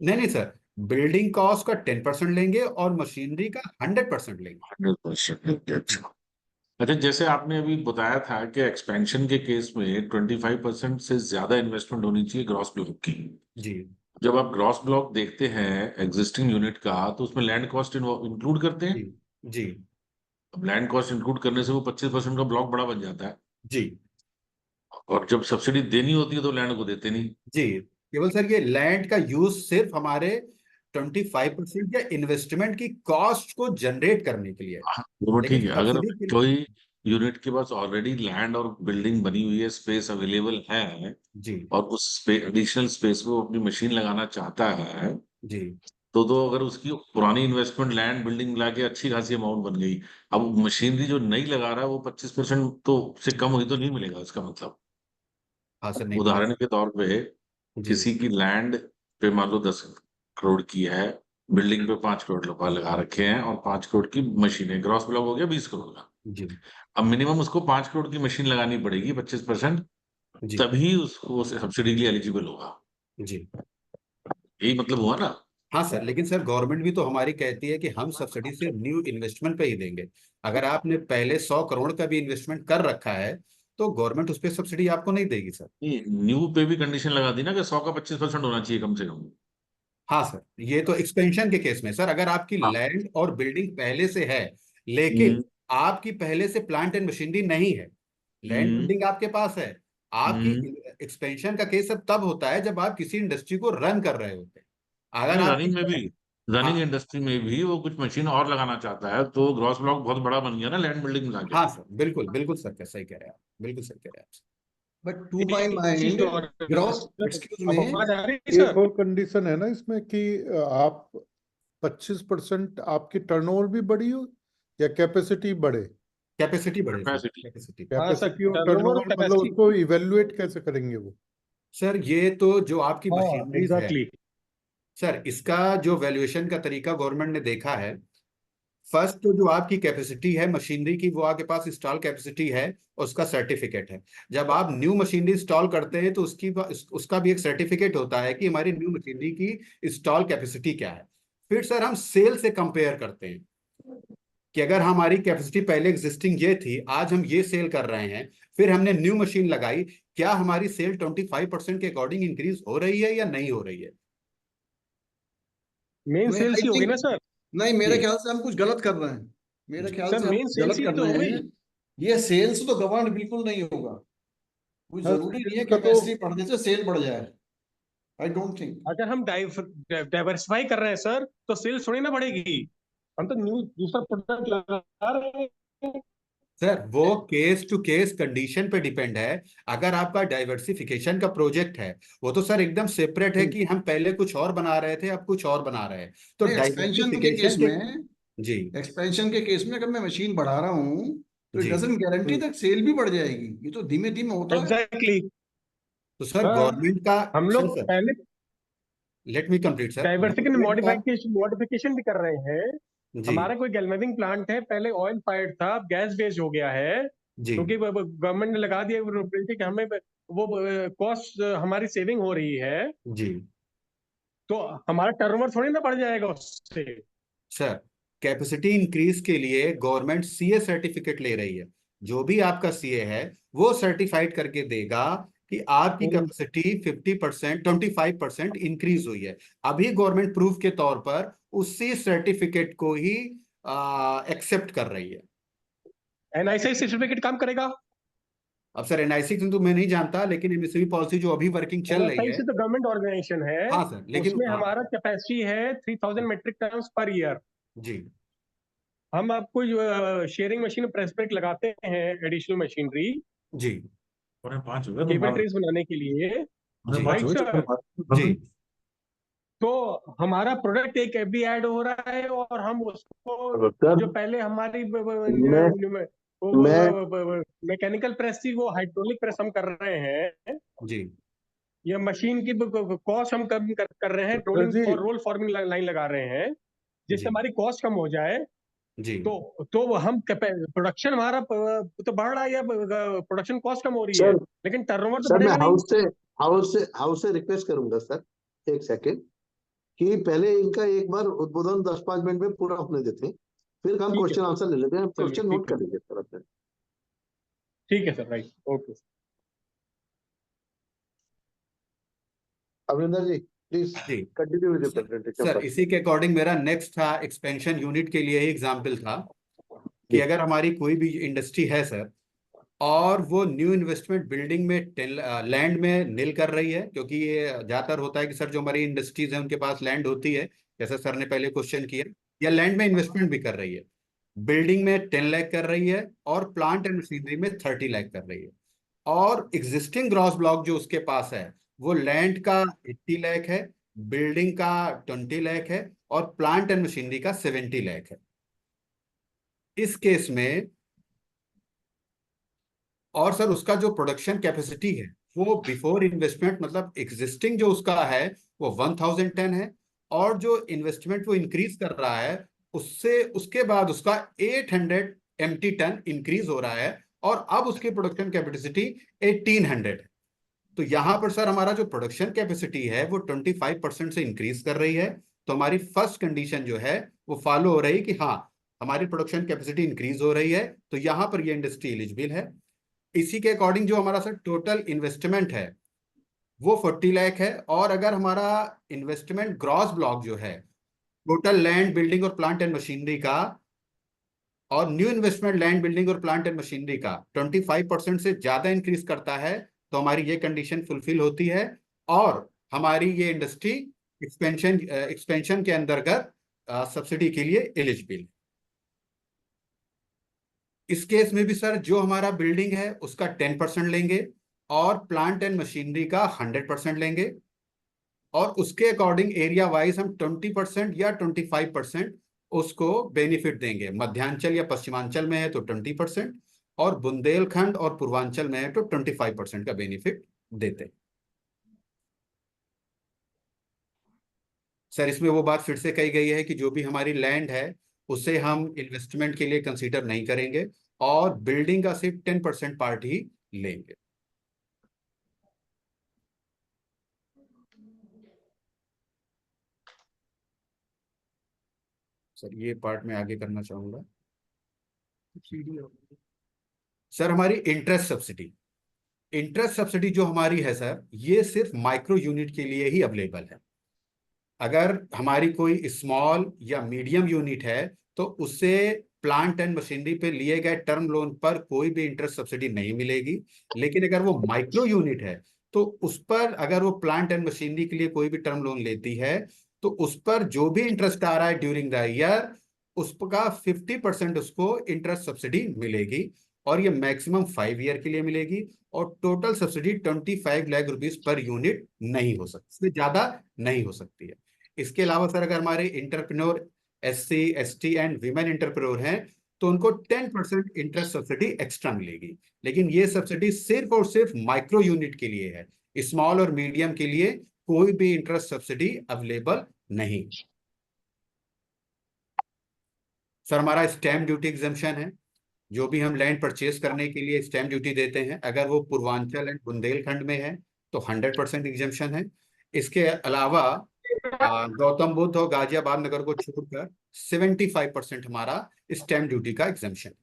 D: नहीं नहीं सर, बिल्डिंग कॉस्ट का 10% लेंगे और मशीनरी का 100% लेंगे।
E: 100%। अच्छा अच्छा, जैसे आपने अभी बताया था कि एक्सपेंशन के केस में 25% से ज्यादा इन्वेस्टमेंट होनी चाहिए ग्रॉस ब्लॉक की।
D: जी
E: जब आप ग्रॉस ब्लॉक देखते हैं एग्जिस्टिंग यूनिट का, तो उसमें लैंड कॉस्ट इंक्लूड करते हैं।
D: जी जी
E: अब लैंड कॉस्ट इंक्लूड करने से वो 25% का ब्लॉक बड़ा बन जाता है,
D: जी
E: और जब सब्सिडी देनी होती है तो लैंड को देते नहीं।
D: जी, केवल सर ये लैंड का यूज सिर्फ हमारे 25% या इन्वेस्टमेंट की कॉस्ट को जनरेट करने के लिए है,
E: हाँ, वो
D: लेकिन
E: ठीक है। अगर
D: सब्सिडी के लिए।
E: कोई यूनिट के पास ऑलरेडी लैंड और बिल्डिंग बनी हुई है, स्पेस अवेलेबल है,
D: जी
E: और उस एडिशनल स्पेस में वो अपनी मशीन लगाना चाहता है,
D: जी
E: तो अगर उसकी पुरानी इन्वेस्टमेंट लैंड बिल्डिंग मिला के अच्छी खासी अमाउंट बन गई, अब मशीनरी जो नई लगा रहा है वो 25% तो से कम हुई तो नहीं मिलेगा इसका मतलब।
D: हाँ सर, नहीं
E: उदाहरण
D: मिलेगा।
E: के तौर पे
D: जी
E: किसी की लैंड पे मान लो 10 करोड़ की है, बिल्डिंग पे 5 करोड़ रुपए लगा रखे हैं, और 5 करोड़ की मशीन है, ग्रॉस ब्लॉक हो गया 20 करोड़ का।
D: जी
E: अब मिनिमम उसको 5 करोड़ की मशीन लगानी पड़ेगी 25%,
D: जी
E: तभी उसको सब्सिडी के लिए एलिजिबल होगा।
D: जी।
E: यही मतलब हुआ ना?
D: हाँ सर, लेकिन सर गवर्नमेंट भी तो हमारी कहती है कि हम सब्सिडी सिर्फ न्यू इन्वेस्टमेंट पे ही देंगे। अगर आपने पहले 100 करोड़ का भी इन्वेस्टमेंट कर रखा है तो गवर्नमेंट उस पर सब्सिडी आपको नहीं देगी सर।
E: नहीं, न्यू पे भी कंडीशन लगा दी ना कि 100 का 25% होना चाहिए कम से कम।
D: हाँ सर, ये तो एक्सपेंशन के केस में सर, अगर आपकी
E: हाँ।
D: लैंड और बिल्डिंग पहले से है लेकिन
E: हम्म।
D: आपकी पहले से प्लांट एंड मशीनरी नहीं है, लैंड
E: हम्म।
D: बिल्डिंग आपके पास है, आपकी
E: हम्म।
D: एक्सपेंशन का केस अब तब होता है जब आप किसी इंडस्ट्री को रन कर रहे होते हैं। अगर
E: नहीं,
D: आपकी
E: रनिंग
D: हाँ
E: इंडस्ट्री में भी वो कुछ मशीन और लगाना चाहता है, तो ग्रॉस ब्लॉक बहुत बड़ा बन गया ना लैंड बिल्डिंग मिला के।
D: हाँ सर, बिल्कुल बिल्कुल सर, सही कह रहे हैं आप, बिल्कुल सही कह रहे हैं आप।
F: बट टू माई
B: एक चीज
F: माइंड
B: और
F: ग्रॉस, एक्सक्यूज
A: अब
F: मी,
B: आवाज आ रही है
A: एक
B: सर?
A: और कंडीशन है ना इसमें कि आप 25% आपकी टर्नओवर भी बढ़ी हो या कैपेसिटी बढ़े।
D: कैपेसिटी बढ़े सर,
E: कैपेसिटी।
D: कैपेसिटी।
B: हाँ सर,
A: कैपेसिटी और
B: टर्नओवर
A: टर्नओवर मतलब
B: कैपेसिटी।
A: उसको इवेल्युएट कैसे करेंगे वो।
D: सर ये तो जो आपकी
B: हाँ
D: मशीनरीज है
B: एग्जैक्टली।
D: सर, इसका जो वैल्यूएशन का तरीका गवर्नमेंट ने देखा है, फर्स्ट तो जो आपकी कैपेसिटी है मशीनरी की, वो आपके पास इंस्टॉल कैपेसिटी है, उसका सर्टिफिकेट है। जब आप न्यू मशीनरी इंस्टॉल करते हैं तो उसका भी एक सर्टिफिकेट होता है कि हमारी न्यू मशीनरी की इंस्टॉल कैपेसिटी क्या है। फिर सर हम सेल से कंपेयर करते हैं कि अगर हमारी कैपेसिटी पहले एग्जिस्टिंग ये थी, आज हम ये सेल कर रहे हैं, फिर हमने न्यू मशीन लगाई, क्या हमारी सेल 25% के अकॉर्डिंग इंक्रीज हो रही है या नहीं हो रही है।
B: मेन
F: मैं
B: सेल्स
F: आई
B: ही होगी
F: थिंक,
B: ना सर?
F: नहीं मेरे
D: जी
F: ख्याल से हम कुछ गलत कर रहे हैं। मेरे
D: जी
F: ख्याल
B: सर
F: से हम
B: मेन
F: कुछ
B: सेल्स
F: गलत
B: ही
F: कर
B: तो हो
F: रहे
B: गई।
F: हैं। ये सेल्स तो गवर्न बिल्कुल नहीं होगा। कोई
A: हाँ,
F: जरूरी नहीं है
A: सेल्स का तो
F: कैपेसिटी बढ़ने से सेल बढ़ जाए। I don't think.
B: अगर हम डाइवर्सिफाई कर रहे हैं सर, तो सेल्स थोड़ी ना बढ़ेगी। हम तो न्यू दूसरा प्रोडक्ट लगा रहे हैं।
D: सर वो केस टू केस कंडीशन पे डिपेंड है। अगर आपका डाइवर्सिफिकेशन का प्रोजेक्ट है, वो तो सर एकदम सेपरेट है कि हम पहले कुछ और बना रहे थे, अब कुछ और बना रहे हैं। तो
F: नहीं, एक्सपेंशन के केस
D: डाइवर्सिफिकेशन के
F: में,
D: जी
F: एक्सपेंशन के केस में अगर मैं मशीन बढ़ा रहा हूँ तो इट
D: जी
F: डजंट गारंटी तक सेल भी बढ़ जाएगी। ये तो धीमे धीमे होता है।
B: एग्जैक्टली।
D: तो सर
B: हाँ,
D: गवर्नमेंट का
B: हम
D: सर
B: लोग
D: सर
B: पहले
D: let me complete sir.
B: Diversification
D: government का
B: मॉडिफिकेशन भी कर रहे हैं।
D: जी
B: हमारा कोई गैल्वेनिंग प्लांट है, पहले ऑयल फायर्ड था, अब गैस बेस्ड हो गया है,
D: जी
B: क्योंकि गवर्नमेंट ने लगा दिया कि हमें वो कॉस्ट हमारी सेविंग हो रही है,
D: जी
B: तो हमारा टर्नओवर थोड़ी ना बढ़ जाएगा उससे।
D: सर कैपेसिटी इंक्रीज के लिए गवर्नमेंट सीए सर्टिफिकेट ले रही है। जो भी आपका सीए है वो सर्टिफाइड करके देगा कि आपकी कैपेसिटी 50% 25% इंक्रीज हुई है। अभी गवर्नमेंट प्रूफ के तौर पर उसी सर्टिफिकेट को ही एक्सेप्ट कर रही है।
B: एनआईसी सर्टिफिकेट काम करेगा?
D: अब सर एनआईसी तो मैं नहीं जानता, लेकिन एमएसपी पॉलिसी जो अभी वर्किंग चल रही है।
B: एनआईसी तो गवर्नमेंट ऑर्गेनाइजेशन है।
D: हाँ सर, लेकिन
B: उसमें
D: हाँ
B: हमारा कैपेसिटी है 3000 मेट्रिक टन पर ईयर।
D: जी
B: हम आपको शेयरिंग मशीन प्रेस ब्रेक लगाते हैं, एडिशनल मशीनरी
D: जी
E: और 5 हो गए
B: केबल
E: तो
B: ट्रेस बनाने के लिए।
D: जी
E: 5
B: राइट
E: हो
B: सर।
E: गए
D: जी
B: तो हमारा प्रोडक्ट एक भी ऐड हो रहा है, और हम उसको
C: सर
B: जो पहले हमारी
C: मैं मैं
B: मैकेनिकल प्रेस थी, वो हाइड्रोलिक प्रेस हम कर रहे हैं।
D: जी
B: ये मशीन की कॉस्ट हम कम कर रहे हैं,
A: सर
B: रोलिंग
A: जी,
B: और रोल फॉर्मिंग लाइन लगा रहे हैं, जिससे
D: जी
B: हमारी कॉस्ट कम हो जाए।
D: जी
B: तो हम प्रोडक्शन हमारा तो बढ़ रहा है, या प्रोडक्शन कॉस्ट कम हो रही है,
C: सर
B: लेकिन टर्नओवर तो
C: सर मैं
B: बढ़ेगा नहीं।
C: हाउस से रिक्वेस्ट करूंगा सर, एक सेकेंड, कि पहले इनका एक बार उद्बोधन 10-5 मिनट में पूरा होने देते हैं, फिर हम
B: ठीक है
C: क्वेश्चन
B: सर,
C: आंसर ले लेते हैं।
B: चलिए
C: क्वेश्चन नोट
B: ठीक है,
C: कर लीजिए सर अपने।
B: ठीक है sir, right, okay.
C: Avinder ji please
D: ji
C: continue with the
D: sir
C: presentation
D: sir,
C: first.
D: इसी के अकॉर्डिंग मेरा नेक्स्ट था एक्सपेंशन यूनिट के लिए ही एग्जाम्पल था कि
C: जी
D: अगर हमारी कोई भी इंडस्ट्री है सर, और वो न्यू इन्वेस्टमेंट बिल्डिंग में लैंड में नील कर रही है, क्योंकि ये ज्यादातर होता है कि सर जो हमारी इंडस्ट्रीज है उनके पास लैंड होती है, जैसे सर ने पहले क्वेश्चन किया, या लैंड में इन्वेस्टमेंट भी कर रही है। बिल्डिंग में 10 लाख कर रही है और प्लांट एंड मशीनरी में 30 लाख कर रही है। और एग्जिस्टिंग ग्रॉस ब्लॉक जो उसके पास है वो लैंड का 80 लाख है, बिल्डिंग का 20 लाख है, और प्लांट एंड मशीनरी का 70 लाख है। इस केस में, और सर उसका जो प्रोडक्शन कैपेसिटी है वो बिफोर इन्वेस्टमेंट, मतलब एग्जिस्टिंग जो उसका है वो 1000 टन है, और जो इन्वेस्टमेंट वो इंक्रीज कर रहा है उससे उसके बाद उसका 800 एम्प्टी टन इंक्रीज हो रहा है, और अब उसकी प्रोडक्शन कैपेसिटी 1800 है। तो यहां पर सर हमारा जो प्रोडक्शन कैपेसिटी है वो 25% से इंक्रीज कर रही है। तो हमारी फर्स्ट कंडीशन जो है वो फॉलो हो रही है कि हाँ, हमारी प्रोडक्शन कैपेसिटी इंक्रीज हो रही है, तो यहां पर ये इंडस्ट्री एलिजिबल है। इसी के अकॉर्डिंग जो हमारा सर टोटल इन्वेस्टमेंट है वो 40 लाख है, और अगर हमारा इन्वेस्टमेंट ग्रॉस ब्लॉक जो है टोटल लैंड बिल्डिंग और प्लांट एंड मशीनरी का, और न्यू इन्वेस्टमेंट लैंड बिल्डिंग और प्लांट एंड मशीनरी का 25% से ज्यादा इंक्रीज करता है, तो हमारी ये कंडीशन फुलफिल होती है, और हमारी ये इंडस्ट्री एक्सपेंशन के अंतर्गत सब्सिडी के लिए एलिजिबल है। इस केस में भी सर जो हमारा बिल्डिंग है उसका 10% लेंगे, और प्लांट एंड मशीनरी का 100% लेंगे, और उसके अकॉर्डिंग एरिया वाइज हम 20% या 25% उसको बेनिफिट देंगे। मध्यांचल या पश्चिमांचल में है तो 20%, और बुंदेलखंड और पूर्वांचल में है तो 25% का बेनिफिट देते हैं। सर इसमें वो बात फिर से कही गई है कि जो भी हमारी लैंड है उसे हम इन्वेस्टमेंट के लिए कंसीडर नहीं करेंगे, और बिल्डिंग का सिर्फ 10% पार्ट ही लेंगे। सर ये पार्ट मैं आगे करना चाहूंगा। सर हमारी इंटरेस्ट सब्सिडी जो हमारी है सर, ये सिर्फ माइक्रो यूनिट के लिए ही अवेलेबल है। अगर हमारी कोई स्मॉल या मीडियम यूनिट है तो उससे प्लांट एंड मशीनरी पे लिए गए टर्म लोन पर कोई भी इंटरेस्ट सब्सिडी नहीं मिलेगी। लेकिन अगर वो माइक्रो यूनिट है तो उस पर अगर वो प्लांट एंड मशीनरी के लिए कोई भी टर्म लोन लेती है तो उस पर जो भी इंटरेस्ट आ रहा है ड्यूरिंग द ईयर उसका 50% उसको इंटरेस्ट सब्सिडी मिलेगी, और ये मैक्सिमम 5 ईयर के लिए मिलेगी, और total subsidy 25 lakh rupees per unit नहीं हो सकती, इससे ज्यादा नहीं हो सकती है। इसके अलावा सर अगर हमारे entrepreneur SC ST and women entrepreneur हैं तो उनको 10% इंटरेस्ट सब्सिडी एक्स्ट्रा मिलेगी, लेकिन ये सब्सिडी सिर्फ और सिर्फ माइक्रो यूनिट के लिए है, स्मॉल और मीडियम के लिए कोई भी इंटरेस्ट सब्सिडी अवेलेबल नहीं। सर हमारा स्टैम्प ड्यूटी एग्जम्पशन है, जो भी हम लैंड परचेज करने के लिए स्टैम्प ड्यूटी देते हैं, अगर वो पूर्वांचल एंड बुंदेलखंड में है तो 100% एग्जम्पशन है। इसके अलावा गौतम बुद्ध और गाजियाबाद नगर को छोड़कर 75% हमारा स्टैम्प ड्यूटी का एग्जम्पशन है।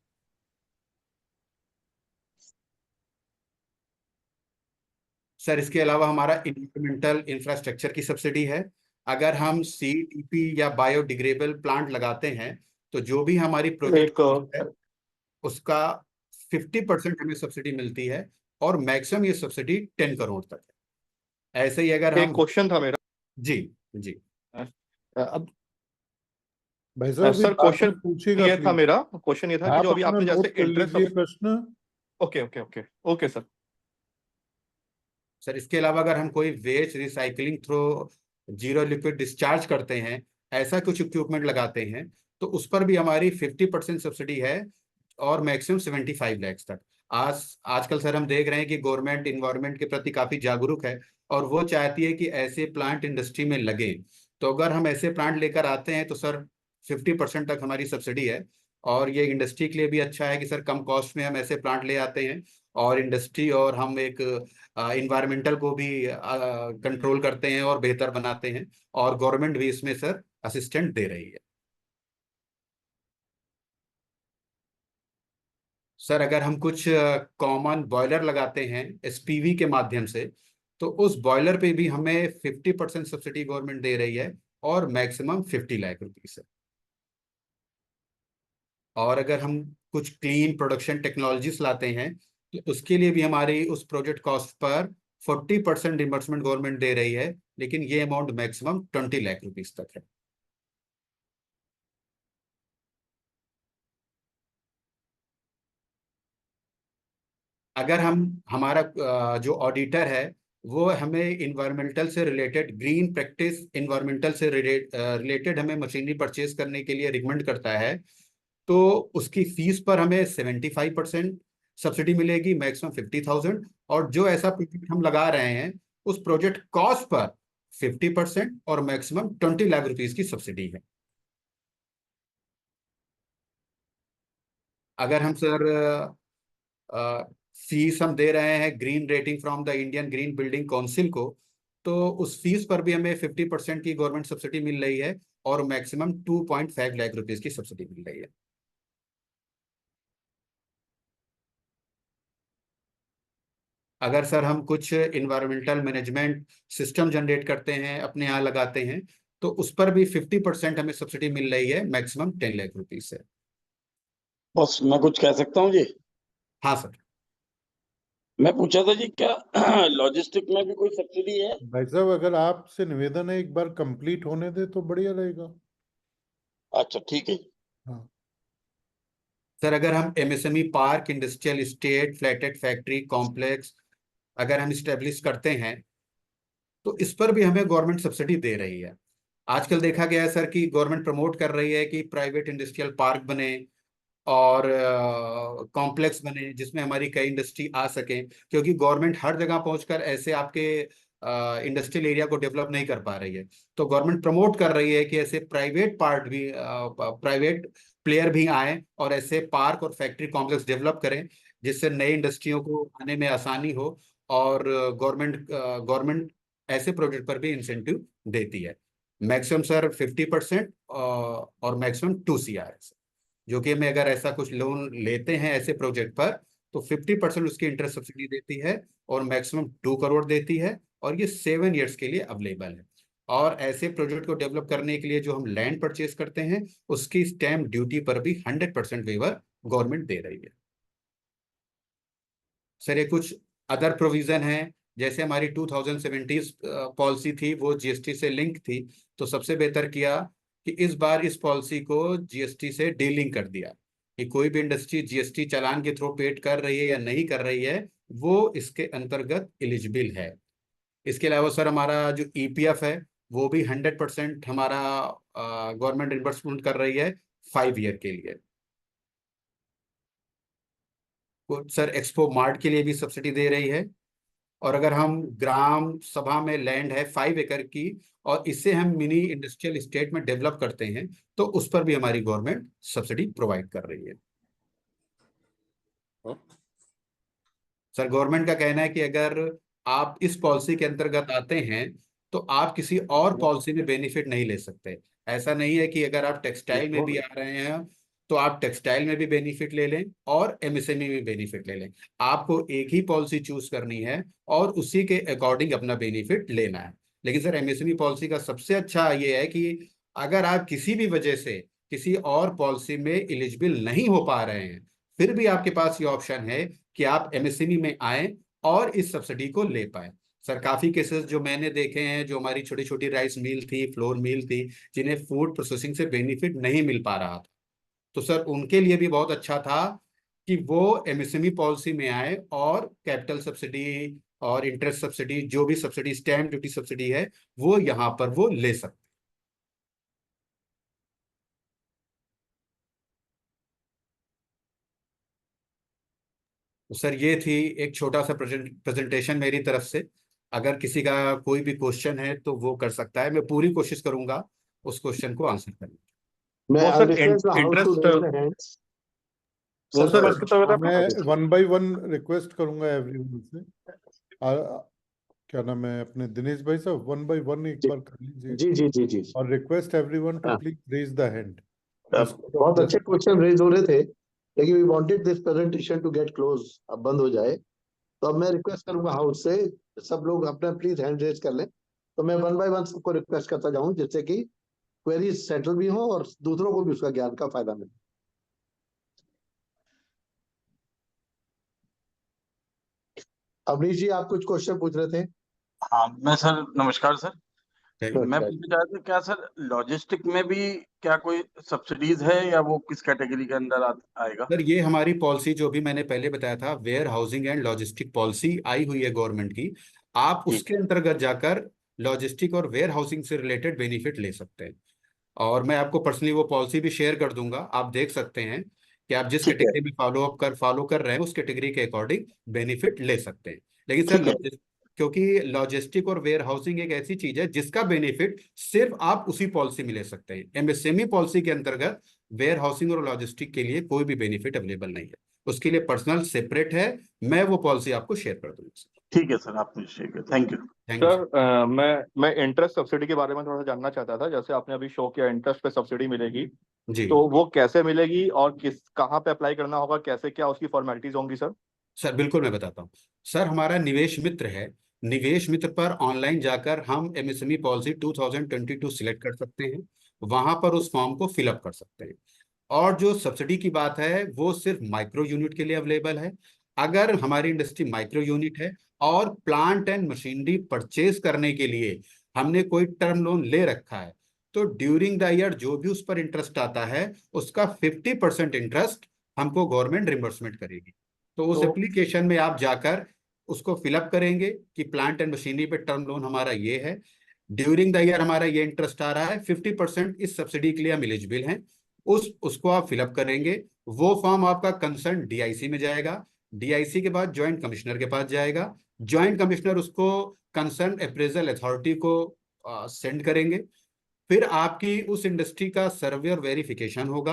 D: सर इसके अलावा हमारा इन्वायरमेंटल इंफ्रास्ट्रक्चर की सब्सिडी है। अगर हम CTP या बायोडिग्रेडेबल प्लांट लगाते हैं तो जो भी हमारी प्रोजेक्ट है उसका 50% हमें सब्सिडी मिलती है, और मैक्सिमम ये सब्सिडी 10 करोड़ तक है। ऐसे ही अगर
G: एक
D: हम
G: क्वेश्चन था मेरा।
D: जी जी
G: अब
A: भाई साहब अभी
G: सर
A: बाद में
G: क्वेश्चन
A: पूछिएगा
G: ये था
A: प्लीज,
G: मेरा क्वेश्चन ये था कि
A: आप
G: जो अभी
A: अपना
G: आपने
A: नोट
G: जैसे
A: कर
G: इंटरेस्ट
A: लीजिए प्रश्न।
G: Okay okay okay okay sir.
D: Sir इसके अलावा अगर हम कोई waste recycling through zero liquid discharge करते हैं, ऐसा कुछ इक्विपमेंट लगाते हैं, तो उस पर भी हमारी 50% सब्सिडी है, और मैक्सिमम 75 लैक्स तक। आजकल सर हम देख रहे हैं कि गवर्नमेंट इन्वायरमेंट के प्रति काफी जागरूक है, और वो चाहती है कि ऐसे प्लांट इंडस्ट्री में लगे। तो अगर हम ऐसे प्लांट लेकर आते हैं तो सर 50% तक हमारी सब्सिडी है, और ये इंडस्ट्री के लिए भी अच्छा है कि सर कम कॉस्ट में हम ऐसे प्लांट ले आते हैं, और इंडस्ट्री और हम एक इन्वायरमेंटल को भी कंट्रोल करते हैं और बेहतर बनाते हैं, और गवर्नमेंट भी इसमें सर असिस्टेंट दे रही है। सर अगर हम कुछ कॉमन बॉयलर लगाते हैं SPV के माध्यम से, तो उस बॉयलर पे भी हमें 50% सब्सिडी गवर्नमेंट दे रही है, और मैक्सिमम 50 लाख रुपीस है। और अगर हम कुछ क्लीन प्रोडक्शन टेक्नोलॉजीज लाते हैं तो उसके लिए भी हमारी उस project cost per 40% reimbursement government दे रही है, लेकिन ये अमाउंट मैक्सिमम 20 लाख रुपीस तक है। अगर हम हमारा जो ऑडिटर है वो हमें इन्वायरमेंटल से रिलेटेड ग्रीन प्रैक्टिस इन्वायरमेंटल से रिलेटेड हमें मशीनरी परचेज करने के लिए रिकमेंड करता है, तो उसकी फीस पर हमें 75% सब्सिडी मिलेगी, मैक्सिमम 50,000। और जो ऐसा प्रोजेक्ट हम लगा रहे हैं उस प्रोजेक्ट कॉस्ट पर 50% और मैक्सिमम 20 लाख रुपीस की सब्सिडी है। अगर हम सर फीस हम दे रहे हैं green rating from the Indian green building council को, तो उस फीस पर भी हमें 50% की गवर्नमेंट सब्सिडी मिल रही है, और मैक्सिमम 2.5 लाख रुपीस की सब्सिडी मिल रही है। अगर सर हम कुछ इन्वायरमेंटल मैनेजमेंट सिस्टम जनरेट करते हैं, अपने यहाँ लगाते हैं, तो उस पर भी 50% हमें सब्सिडी मिल रही है, मैक्सिमम 10 लाख रुपीस है।
H: बस मैं कुछ कह सकता हूँ जी?
D: हाँ सर।
H: मैं पूछा था जी, क्या लॉजिस्टिक में भी कोई सब्सिडी है?
A: भाई साहब अगर आपसे निवेदन है एक बार कंप्लीट होने दे तो बढ़िया रहेगा।
H: अच्छा ठीक है।
A: हाँ
D: सर अगर हम MSME park, industrial estate, flatted factory complex अगर हम स्टेब्लिश करते हैं तो इस पर भी हमें गवर्नमेंट सब्सिडी दे रही है। आजकल देखा गया है सर कि गवर्नमेंट प्रमोट कर रही है कि प्राइवेट इंडस्ट्रियल पार्क बने और कॉम्प्लेक्स बने जिसमें हमारी कई इंडस्ट्री आ सके, क्योंकि गवर्नमेंट हर जगह पहुंचकर ऐसे आपके इंडस्ट्रियल एरिया को डेवलप नहीं कर पा रही है। तो गवर्नमेंट प्रमोट कर रही है कि ऐसे प्राइवेट पार्ट भी प्राइवेट प्लेयर भी आए और ऐसे पार्क और फैक्ट्री कॉम्प्लेक्स डेवलप करें, जिससे नई इंडस्ट्रियों को आने में आसानी हो, और गवर्नमेंट ऐसे प्रोजेक्ट पर भी इंसेंटिव देती है। मैक्सिमम सर 50% और मैक्सिमम 2 CR है सर, जो कि हमें अगर ऐसा कुछ लोन लेते हैं ऐसे प्रोजेक्ट पर तो 50% उसकी इंटरेस्ट सब्सिडी देती है, और मैक्सिमम 2 करोड़ देती है, और ये 7 ईयर्स के लिए अवेलेबल है। और ऐसे प्रोजेक्ट को डेवलप करने के लिए जो हम लैंड परचेज करते हैं उसकी स्टैम्प ड्यूटी पर भी 100% वेवर गवर्नमेंट दे रही है। सर ये कुछ अदर प्रोविजन है जैसे हमारी 2017 पॉलिसी थी वो जीएसटी से लिंक थी, तो सबसे बेहतर किया कि इस बार इस पॉलिसी को जीएसटी से डीलिंक कर दिया कि कोई भी इंडस्ट्री जीएसटी चालान के थ्रू पेड कर रही है या नहीं कर रही है वो इसके अंतर्गत एलिजिबल है। इसके अलावा सर हमारा जो ईपीएफ है वो भी 100% हमारा गवर्नमेंट रिम्बर्समेंट कर रही है 5 ईयर के लिए। सर एक्सपो मार्ट के लिए भी सब्सिडी दे रही है, और अगर हम ग्राम सभा में लैंड है 5 एकड़ की और इसे हम मिनी इंडस्ट्रियल स्टेट में डेवलप करते हैं तो उस पर भी हमारी गवर्नमेंट सब्सिडी प्रोवाइड कर रही है। सर गवर्नमेंट का कहना है कि अगर आप इस पॉलिसी के अंतर्गत आते हैं तो आप किसी और पॉलिसी में बेनिफिट नहीं ले सकते। ऐसा नहीं है कि अगर आप टेक्सटाइल में भी आ रहे हैं तो आप टेक्सटाइल में भी बेनिफिट ले लें और एमएसएमई में बेनिफिट ले लें। आपको एक ही पॉलिसी चूज करनी है और उसी के अकॉर्डिंग अपना बेनिफिट लेना है। लेकिन सर एमएसएमई पॉलिसी का सबसे अच्छा ये है कि अगर आप किसी भी वजह से किसी और पॉलिसी में एलिजिबल नहीं हो पा रहे हैं फिर भी आपके पास ये ऑप्शन है कि आप एमएसएमई में आए और इस सब्सिडी को ले पाए। सर काफी केसेस जो मैंने देखे हैं, जो हमारी छोटी छोटी राइस मिल थी, फ्लोर मिल थी, जिन्हें फूड प्रोसेसिंग से बेनिफिट नहीं मिल पा रहा था, तो सर उनके लिए भी बहुत अच्छा था कि वो एमएसएमई पॉलिसी में आए और कैपिटल सब्सिडी और इंटरेस्ट सब्सिडी, जो भी सब्सिडी, स्टैम्प ड्यूटी सब्सिडी है, वो यहाँ पर वो ले सकते। तो सर ये थी एक छोटा सा प्रेजेंटेशन मेरी तरफ से। अगर किसी का कोई भी क्वेश्चन है तो वो कर सकता है, मैं पूरी कोशिश करूंगा उस क्वेश्चन को आंसर करने की।
C: मैं
G: वो sir
C: understand how to
G: interest
C: raise the hands.
G: वो
C: Sir,
G: सर
C: sir,
G: इसके तहत
A: मैं 1 by 1 रिक्वेस्ट करूंगा एवरीवन से। क्या नाम है अपने दिनेश भाई साहब, 1 by 1 एक
C: जी
A: बार कर लीजिए
C: जी जी जी जी।
A: और रिक्वेस्ट एवरीवन टू
C: हाँ,
A: प्लीज रेज द हैंड।
C: बहुत अच्छे क्वेश्चन रेज हो रहे थे लेकिन we wanted this presentation to get close, अब बंद हो जाए तो अब मैं रिक्वेस्ट करूंगा हाउस से सब लोग अपना प्लीज हैंड रेज कर लें। तो मैं 1 by 1 सबको रिक्वेस्ट करता जाऊं जिससे कि क्वेरीज सेटल भी हो और दूसरों को भी उसका ज्ञान का फायदा मिले। अवनीश जी आप कुछ क्वेश्चन पूछ रहे थे।
H: हाँ मैं सर, नमस्कार सर। मैं
C: नमस्कार।
H: पूछना चाहता था क्या सर लॉजिस्टिक में भी क्या कोई सब्सिडीज है या वो किस कैटेगरी के अंदर आएगा?
D: सर ये हमारी पॉलिसी जो भी मैंने पहले बताया था, where housing and logistic policy आई हुई है गवर्नमेंट की, आप
H: जी
D: उसके अंतर्गत जाकर लॉजिस्टिक और वेयर हाउसिंग से रिलेटेड बेनिफिट ले सकते हैं। और मैं आपको पर्सनली वो पॉलिसी भी शेयर कर दूंगा, आप देख सकते हैं कि आप जिस
H: ठीक है,
D: कैटेगरी में फॉलो कर रहे हैं उस कैटेगरी के अकॉर्डिंग बेनिफिट ले सकते हैं। लेकिन सर
H: ठीक है,
D: क्योंकि लॉजिस्टिक और वेयर हाउसिंग एक ऐसी चीज है जिसका बेनिफिट सिर्फ आप उसी पॉलिसी में ले सकते हैं। एमएसएमई पॉलिसी के अंतर्गत वेयर हाउसिंग और लॉजिस्टिक के लिए कोई भी बेनिफिट अवेलेबल नहीं है, उसके लिए पर्सनल सेपरेट है। मैं वो पॉलिसी आपको शेयर कर दूंगा।
H: ठीक है सर, आप ठीक है, thank you.
D: Thank you
G: sir मैं इंटरेस्ट सब्सिडी के बारे में थोड़ा सा जानना चाहता था। जैसे आपने अभी शो किया इंटरेस्ट पे सब्सिडी मिलेगी,
D: जी।
G: तो वो कैसे मिलेगी और कहाँ पे अप्लाई करना होगा, कैसे क्या उसकी फॉर्मेलिटीज होंगी सर?
D: सर बिल्कुल मैं बताता हूँ। सर हमारा निवेश मित्र है, निवेश मित्र पर ऑनलाइन जाकर हम एमएसएमई पॉलिसी 2022 सिलेक्ट कर सकते हैं, वहां पर उस फॉर्म को फिलअप कर सकते हैं। और जो सब्सिडी की बात है वो सिर्फ माइक्रो यूनिट के लिए अवेलेबल है। अगर हमारी इंडस्ट्री माइक्रो यूनिट है और प्लांट एंड मशीनरी परचेज करने के लिए हमने कोई टर्म लोन ले रखा है तो ड्यूरिंग द ईयर जो भी उस पर इंटरेस्ट आता है उसका 50% इंटरेस्ट हमको गवर्नमेंट रिम्बर्समेंट करेगी। तो उस एप्लीकेशन में आप जाकर उसको फिलअप करेंगे कि प्लांट एंड मशीनरी पे टर्म लोन हमारा ये है, ड्यूरिंग द ईयर हमारा ये इंटरेस्ट आ रहा है, 50% इस सब्सिडी के लिए हम एलिजिबल हैं, उसको आप फिलअप करेंगे। वो फॉर्म आपका कंसर्न डीआईसी में जाएगा, डीआईसी के बाद ज्वाइंट कमिश्नर के पास जाएगा, ज्वाइंट कमिश्नर उसको कंसर्न अप्रेजल अथॉरिटी को सेंड करेंगे। फिर आपकी उस इंडस्ट्री का सर्वे और वेरिफिकेशन होगा,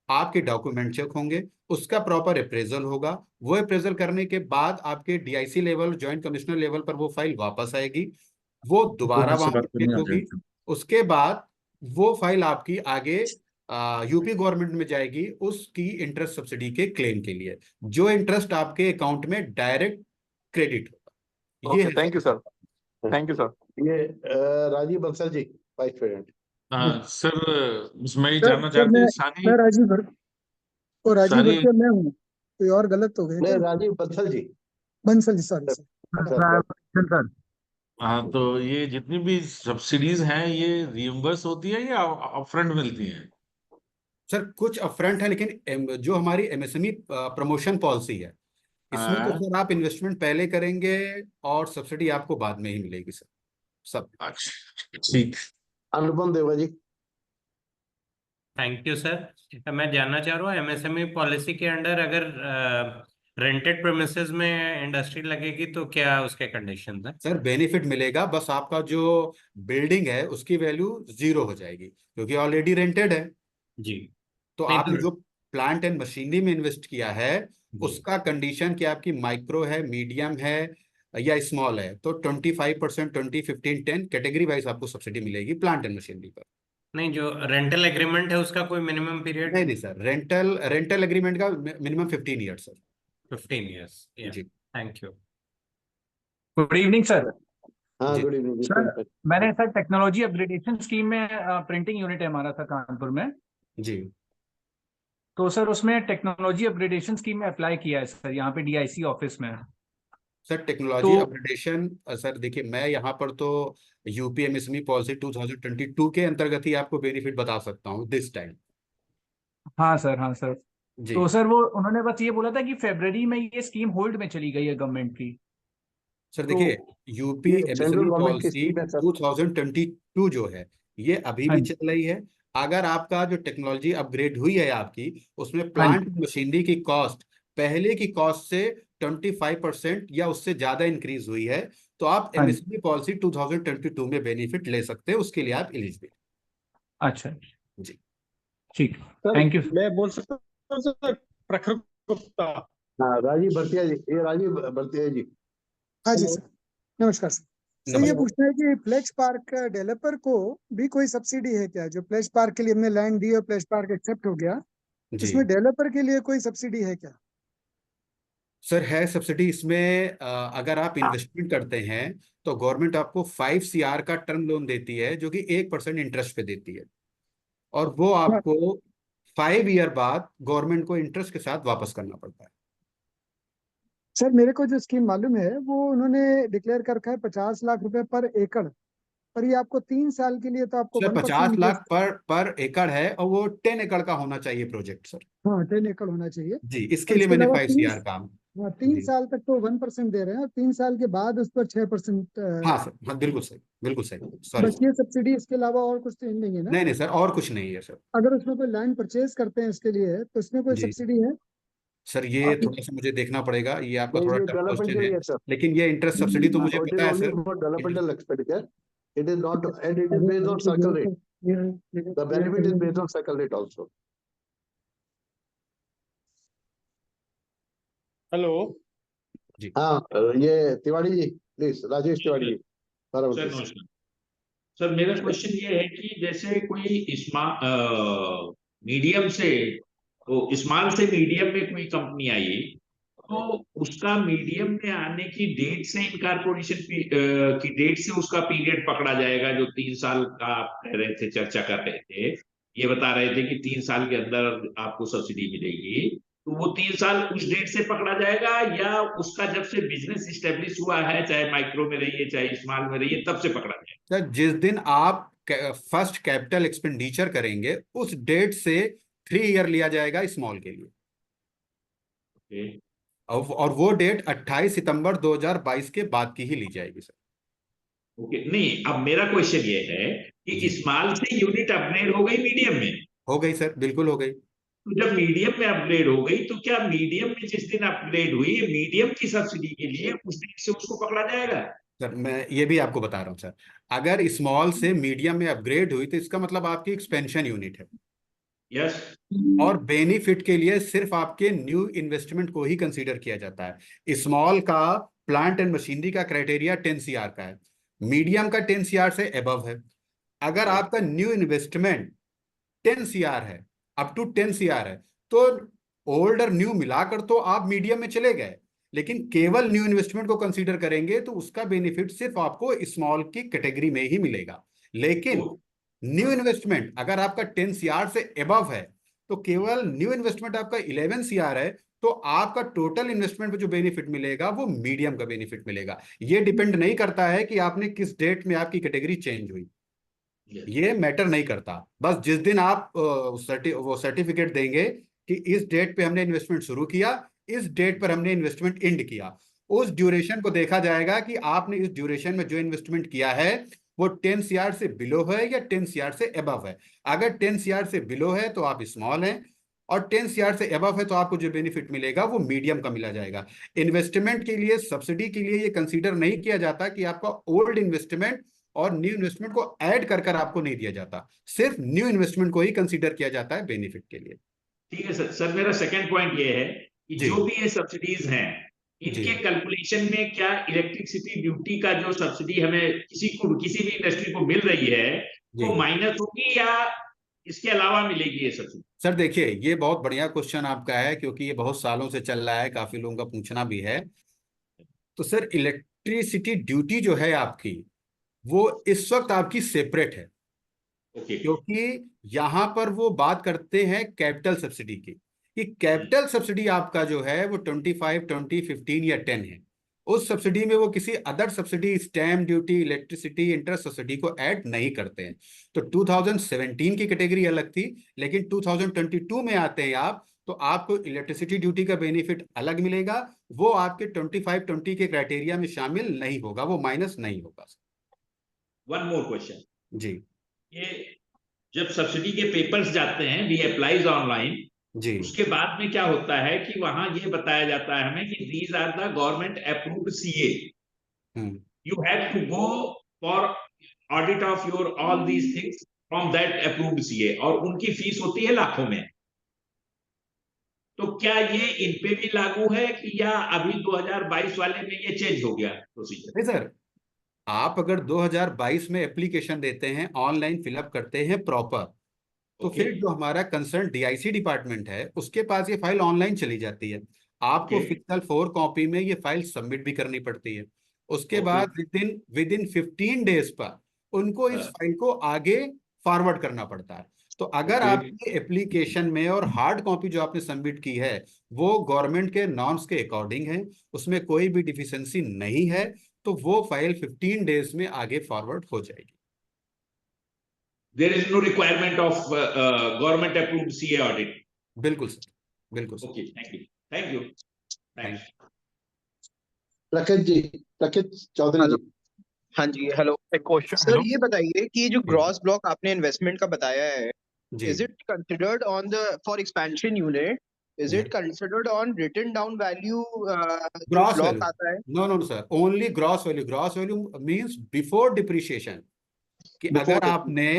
D: आपके डॉक्यूमेंट चेक होंगे, उसका प्रॉपर अप्रेजल होगा। वो अप्रेजल करने के बाद आपके DIC level, joint commissioner level पर वो फाइल वापस आएगी, वो दोबारा वहां पर चेक होगी। उसके बाद वो फाइल आपकी आगे यूपी गवर्नमेंट में जाएगी उसकी इंटरेस्ट सब्सिडी के क्लेम के लिए, जो इंटरेस्ट आपके अकाउंट में डायरेक्ट क्रेडिट होगा। ये
G: okay, thank you sir, thank you sir.
C: ये Rajiv Bansal ji vice president.
E: Sir मैं ये
I: सर
E: जानना
I: सर
E: चाहते
I: मैं
E: हैं सानी
I: मैं राजीव
E: सानी
I: भरतिया मैं हूँ, कोई और गलत हो गए
C: नहीं,
I: क्या?
C: Rajiv Bansal ji.
I: Bansal ji, sorry sir.
C: Sir
F: sir.
E: हाँ, तो ये जितनी भी सब्सिडीज हैं ये रिइम्बर्स होती है या अपफ्रंट मिलती हैं?
D: सर कुछ अपफ्रंट है, लेकिन जो हमारी एमएसएमई प्रमोशन पॉलिसी है, इसमें तो
E: हाँ,
D: सर आप इन्वेस्टमेंट पहले करेंगे और सब्सिडी आपको बाद में ही मिलेगी सर, सब।
E: अच्छा, ठीक।
C: अनुपम देवा जी।
I: Thank you sir. मैं जानना चाह रहा हूँ एमएसएमई पॉलिसी के अंडर अगर रेंटेड प्रेमिसेस में इंडस्ट्री लगेगी तो क्या उसके कंडीशन है?
D: सर बेनिफिट मिलेगा, बस आपका जो बिल्डिंग है उसकी वैल्यू जीरो हो जाएगी क्योंकि ऑलरेडी रेंटेड है।
I: जी।
D: तो
I: नहीं
D: आपने
I: तो
D: जो प्लांट एंड मशीनरी में इन्वेस्ट किया है
I: जी।
D: उसका कंडीशन कि आपकी माइक्रो है, मीडियम है या स्मॉल है, तो 25%, 20, 15, 10 कैटेगरी वाइज आपको सब्सिडी मिलेगी प्लांट एंड मशीनरी पर।
I: नहीं, जो रेंटल एग्रीमेंट है उसका कोई मिनिमम पीरियड?
D: नहीं नहीं सर, रेंटल एग्रीमेंट का मिनिमम 15 ईयर सर।
I: 15 ईयर्स।
D: जी
I: thank you.
F: Good evening sir.
C: हाँ,
D: जी
C: गुड इवनिंग
F: सर मैंने सर टेक्नोलॉजी अपग्रेडेशन स्कीम में प्रिंटिंग यूनिट है हमारा सर कानपुर में।
D: जी
F: तो सर उसमें टेक्नोलॉजी अपग्रेडेशन स्कीम में अप्लाई किया है सर, यहाँ पे डीआईसी ऑफिस में।
D: सर टेक्नोलॉजी
F: तो
D: अपग्रेडेशन, सर देखिए मैं यहाँ पर तो यूपी एमएसएमई पॉलिसी 2022 के अंतर्गत ही आपको बेनिफिट बता सकता हूँ दिस टाइम।
F: हाँ सर, हाँ सर।
D: जी
F: तो सर वो उन्होंने बस ये बोला था कि फरवरी में ये स्कीम होल्ड में चली गई है गवर्नमेंट की।
D: सर
F: तो
D: देखिए, यूपी
C: ये सेंट्रल
D: एमएसएमई
C: गवर्नमेंट की
D: पॉलिसी
C: स्कीम है सर।
D: 2022 जो है ये अभी
F: हाँ
D: भी
F: जी,
D: चल रही है। अगर आपका जो टेक्नोलॉजी अपग्रेड हुई है आपकी, उसमें
F: हाँ
D: प्लांट
F: जी,
D: मशीनरी की कॉस्ट पहले की कॉस्ट से 25% या उससे ज्यादा इंक्रीज हुई है, तो आप
F: हाँ जी।
D: एमएसएमई पॉलिसी 2022 में बेनिफिट ले सकते हैं, उसके लिए आप एलिजिबल।
F: अच्छा,
D: जी
F: ठीक।
B: Sir
F: thank you.
B: मैं बोल सकता हूँ सर, प्रखर गुप्ता।
C: हाँ, राजीव भरतिया जी, ये राजीव भरतिया जी।
J: हाँ जी
B: हेलो।
J: सर, नमस्कार सर। सर ये
D: नमस्कार।
J: पूछना है कि फ्लेक्स पार्क डेवलपर को भी कोई सब्सिडी है क्या? जो फ्लेक्स पार्क के लिए हमने लैंड दी और फ्लेक्स पार्क एक्सेप्ट हो गया,
D: जी
J: इसमें डेवलपर के लिए कोई सब्सिडी है क्या?
D: सर है सब्सिडी इसमें। अगर आप इन्वेस्टमेंट करते हैं तो गवर्नमेंट आपको 5 CR का टर्म लोन देती है जो कि 1% इंटरेस्ट पे देती है, और वो
J: हाँ,
D: आपको 5 ईयर बाद गवर्नमेंट को इंटरेस्ट के साथ वापस करना पड़ता है।
J: सर मेरे को जो स्कीम मालूम है वो उन्होंने डिक्लेयर कर रखा है 50 लाख रुपए पर एकड़, पर ये आपको 3 साल के लिए तो आपको
D: सर 50
J: 1%
D: लाख
J: इंटरेस्ट।
D: पर एकड़ है और वो 10 एकड़ का होना चाहिए प्रोजेक्ट सर।
J: हाँ, 10 एकड़ होना चाहिए।
D: जी, इसके
J: और
D: लिए
J: इसके
D: मैंने
J: अलावा
D: 5 CR काम।
J: हाँ, तीन
D: जी
J: साल तक तो 1% दे रहे हैं और 3 साल के बाद उस पर 6%।
D: हाँ सर, हाँ बिल्कुल सही, बिल्कुल सही, सॉरी
J: बस
D: सर।
J: ये सब्सिडी, इसके अलावा और कुछ तो नहीं है ना?
D: नहीं नहीं सर, और कुछ नहीं है सर।
J: अगर उसमें कोई लैंड परचेज करते हैं इसके लिए तो इसमें कोई
D: जी
J: सब्सिडी है?
D: सर, ये थोड़ा सा मुझे देखना पड़ेगा, ये आपका
C: नहीं,
D: थोड़ा
C: ये
D: टफ
C: डेवलपमेंट के
D: क्वेश्चन है,
C: लिए है सर।
D: लेकिन ये इंटरेस्ट सब्सिडी तो मुझे
C: It is
D: पता है
C: only
D: sir.
C: for
D: It is-
C: developmental expenditure. It is not, and it is
J: अरे
C: based on
J: तो
C: circle
J: ये
C: rate.
J: तो ये
C: The benefit is based on circle rate also.
B: Hello.
D: जी
C: हाँ, ये तिवारी जी प्लीज, राजेश तिवारी जी,
K: सर
C: बाराबंकी से।
K: नमस्कार। सर मेरा क्वेश्चन ये है कि जैसे कोई मीडियम से स्मॉल से मीडियम में कोई कंपनी आई तो उसका मीडियम में आने की डेट से इनकॉर्पोरेशन की डेट से उसका पीरियड पकड़ा जाएगा, जो 3 साल का आप कह रहे थे, चर्चा कर रहे थे, ये बता रहे थे कि 3 साल के अंदर आपको सब्सिडी मिलेगी, तो वो 3 साल उस डेट से पकड़ा जाएगा या उसका जब से बिजनेस स्टेब्लिश हुआ है, चाहे माइक्रो में रहिए चाहे स्मॉल में रहिए, तब से पकड़ा जाएगा?
D: सर, जिस दिन आप फर्स्ट कैपिटल एक्सपेंडिचर करेंगे उस डेट से 3 ईयर लिया जाएगा स्मॉल के लिए,
K: ओके।
D: और वो डेट 28 सितंबर 2022 के बाद की ही ली जाएगी सर।
K: ओके, नहीं अब मेरा क्वेश्चन ये है कि
D: जी
K: स्मॉल से यूनिट अपग्रेड हो गई मीडियम में,
D: हो गई सर, बिल्कुल हो गई।
K: तो जब मीडियम में अपग्रेड हो गई तो क्या मीडियम में जिस दिन अपग्रेड हुई मीडियम की सब्सिडी के लिए उस दिन से उसको पकड़ा जाएगा?
D: सर मैं ये भी आपको बता रहा हूँ सर, अगर स्मॉल से मीडियम में अपग्रेड हुई तो इसका मतलब आपकी एक्सपेंशन यूनिट है,
K: यस।
D: और बेनिफिट के लिए सिर्फ आपके न्यू इन्वेस्टमेंट को ही कंसीडर किया जाता है। स्मॉल का प्लांट एंड मशीनरी का क्राइटेरिया 10 CR का है, मीडियम का 10 CR से एबव है। अगर आपका न्यू इन्वेस्टमेंट 10 CR है, अप टू 10 CR है, तो ओल्ड और न्यू मिलाकर तो आप मीडियम में चले गए, लेकिन केवल न्यू इन्वेस्टमेंट को कंसीडर करेंगे तो उसका बेनिफिट सिर्फ आपको स्मॉल की कैटेगरी में ही मिलेगा। लेकिन न्यू इन्वेस्टमेंट अगर आपका 10 CR से एबव है तो केवल न्यू इन्वेस्टमेंट आपका 11 CR है तो आपका टोटल इन्वेस्टमेंट पे जो बेनिफिट मिलेगा वो मीडियम का बेनिफिट मिलेगा। ये डिपेंड नहीं करता है कि आपने किस डेट में आपकी कैटेगरी चेंज हुई, ये मैटर नहीं करता। बस जिस दिन आप वो सर्टिफिकेट देंगे कि इस डेट पे हमने इन्वेस्टमेंट शुरू किया, इस डेट पर हमने इन्वेस्टमेंट एंड किया, उस ड्यूरेशन को देखा जाएगा कि आपने इस ड्यूरेशन में जो इन्वेस्टमेंट किया है वो 10 सीआर से बिलो है या 10 सीआर से अबव है। अगर 10 सीआर से बिलो है तो आप स्मॉल हैं, और 10 सीआर से अबव है तो आपको जो बेनिफिट मिलेगा वो मीडियम का मिला जाएगा। इन्वेस्टमेंट के लिए, सब्सिडी के लिए ये कंसीडर नहीं किया जाता कि आपका ओल्ड इन्वेस्टमेंट और न्यू इन्वेस्टमेंट को ऐड कर कर आपको नहीं दिया जाता, सिर्फ न्यू इन्वेस्टमेंट को ही कंसीडर किया जाता है बेनिफिट के लिए।
K: ठीक है सर। सर मेरा सेकंड पॉइंट ये है कि
D: जी
K: जो भी ये सब्सिडीज हैं,
D: जी
K: इनके कैलकुलेशन में क्या इलेक्ट्रिसिटी ड्यूटी का जो सब्सिडी हमें किसी भी इंडस्ट्री को मिल रही है
D: जी
K: वो माइनस होगी या इसके अलावा मिलेगी ये सब्सिडी?
D: सर देखिए, ये बहुत बढ़िया क्वेश्चन आपका है, क्योंकि ये बहुत सालों से चल रहा है, काफी लोगों का पूछना भी है। तो सर इलेक्ट्रिसिटी ड्यूटी जो है आपकी, वो इस वक्त आपकी सेपरेट है,
K: ओके।
D: क्योंकि यहाँ पर वो बात करते हैं कैपिटल सब्सिडी की, कि कैपिटल सब्सिडी आपका जो है वो 25, 20, 15 या 10 है। उस सब्सिडी में वो किसी other subsidy, stamp duty, electricity, interest subsidy को ऐड नहीं करते हैं। तो 2017 की कैटेगरी अलग थी, लेकिन 2022 में आते हैं आप, तो आपको इलेक्ट्रिसिटी ड्यूटी का बेनिफिट अलग मिलेगा। वो आपके 25, 20 के क्राइटेरिया में शामिल नहीं होगा, वो माइनस नहीं होगा।
K: वन मोर क्वेश्चन
D: जी
K: ये जब सब्सिडी के पेपर्स जाते हैं, वी अप्लाइज ऑनलाइन,
D: जी
K: उसके बाद में क्या होता है कि वहां ये बताया जाता है हमें कि these are the government approved CA, you have to go for audit of your all these things from that approved CA, और उनकी फीस होती है लाखों में। तो क्या ये इन पे भी लागू है कि या अभी 2022 वाले में ये चेंज हो गया प्रोसीजर?
D: नहीं सर, आप अगर 2022 में एप्लीकेशन देते हैं, ऑनलाइन फिलअप करते हैं प्रॉपर, तो
K: ओके
D: फिर जो हमारा कंसर्न डीआईसी डिपार्टमेंट है उसके पास ये फाइल ऑनलाइन चली जाती है। आपको
K: ओके
D: फिजिकल 4 कॉपी में ये फाइल सबमिट भी करनी पड़ती है। उसके
K: ओके
D: बाद विद इन 15 डेज पर उनको इस फाइल को आगे फॉरवर्ड करना पड़ता है। तो अगर
K: ओके
D: आपके एप्लीकेशन में और हार्ड कॉपी जो आपने सबमिट की है वो गवर्नमेंट के नॉर्म्स के अकॉर्डिंग है, उसमें कोई भी डिफिशियंसी नहीं है, तो वो फाइल 15 डेज में आगे फॉरवर्ड हो जाएगी।
K: there is no requirement of government approved CA audit.
D: बिल्कुल सर, बिल्कुल sir.
K: Okay, thank you, thanks.
C: प्रकृत चौधरी जी।
L: हाँ जी, हेलो। एक क्वेश्चन सर, ये बताइए कि जो ग्रॉस ब्लॉक आपने इन्वेस्टमेंट का बताया है, is it considered on the for expansion unit, is it considered on written down value
D: gross
L: block
D: value?
L: आता है?
D: No sir, only gross value. Gross value means before depreciation, कि अगर आपने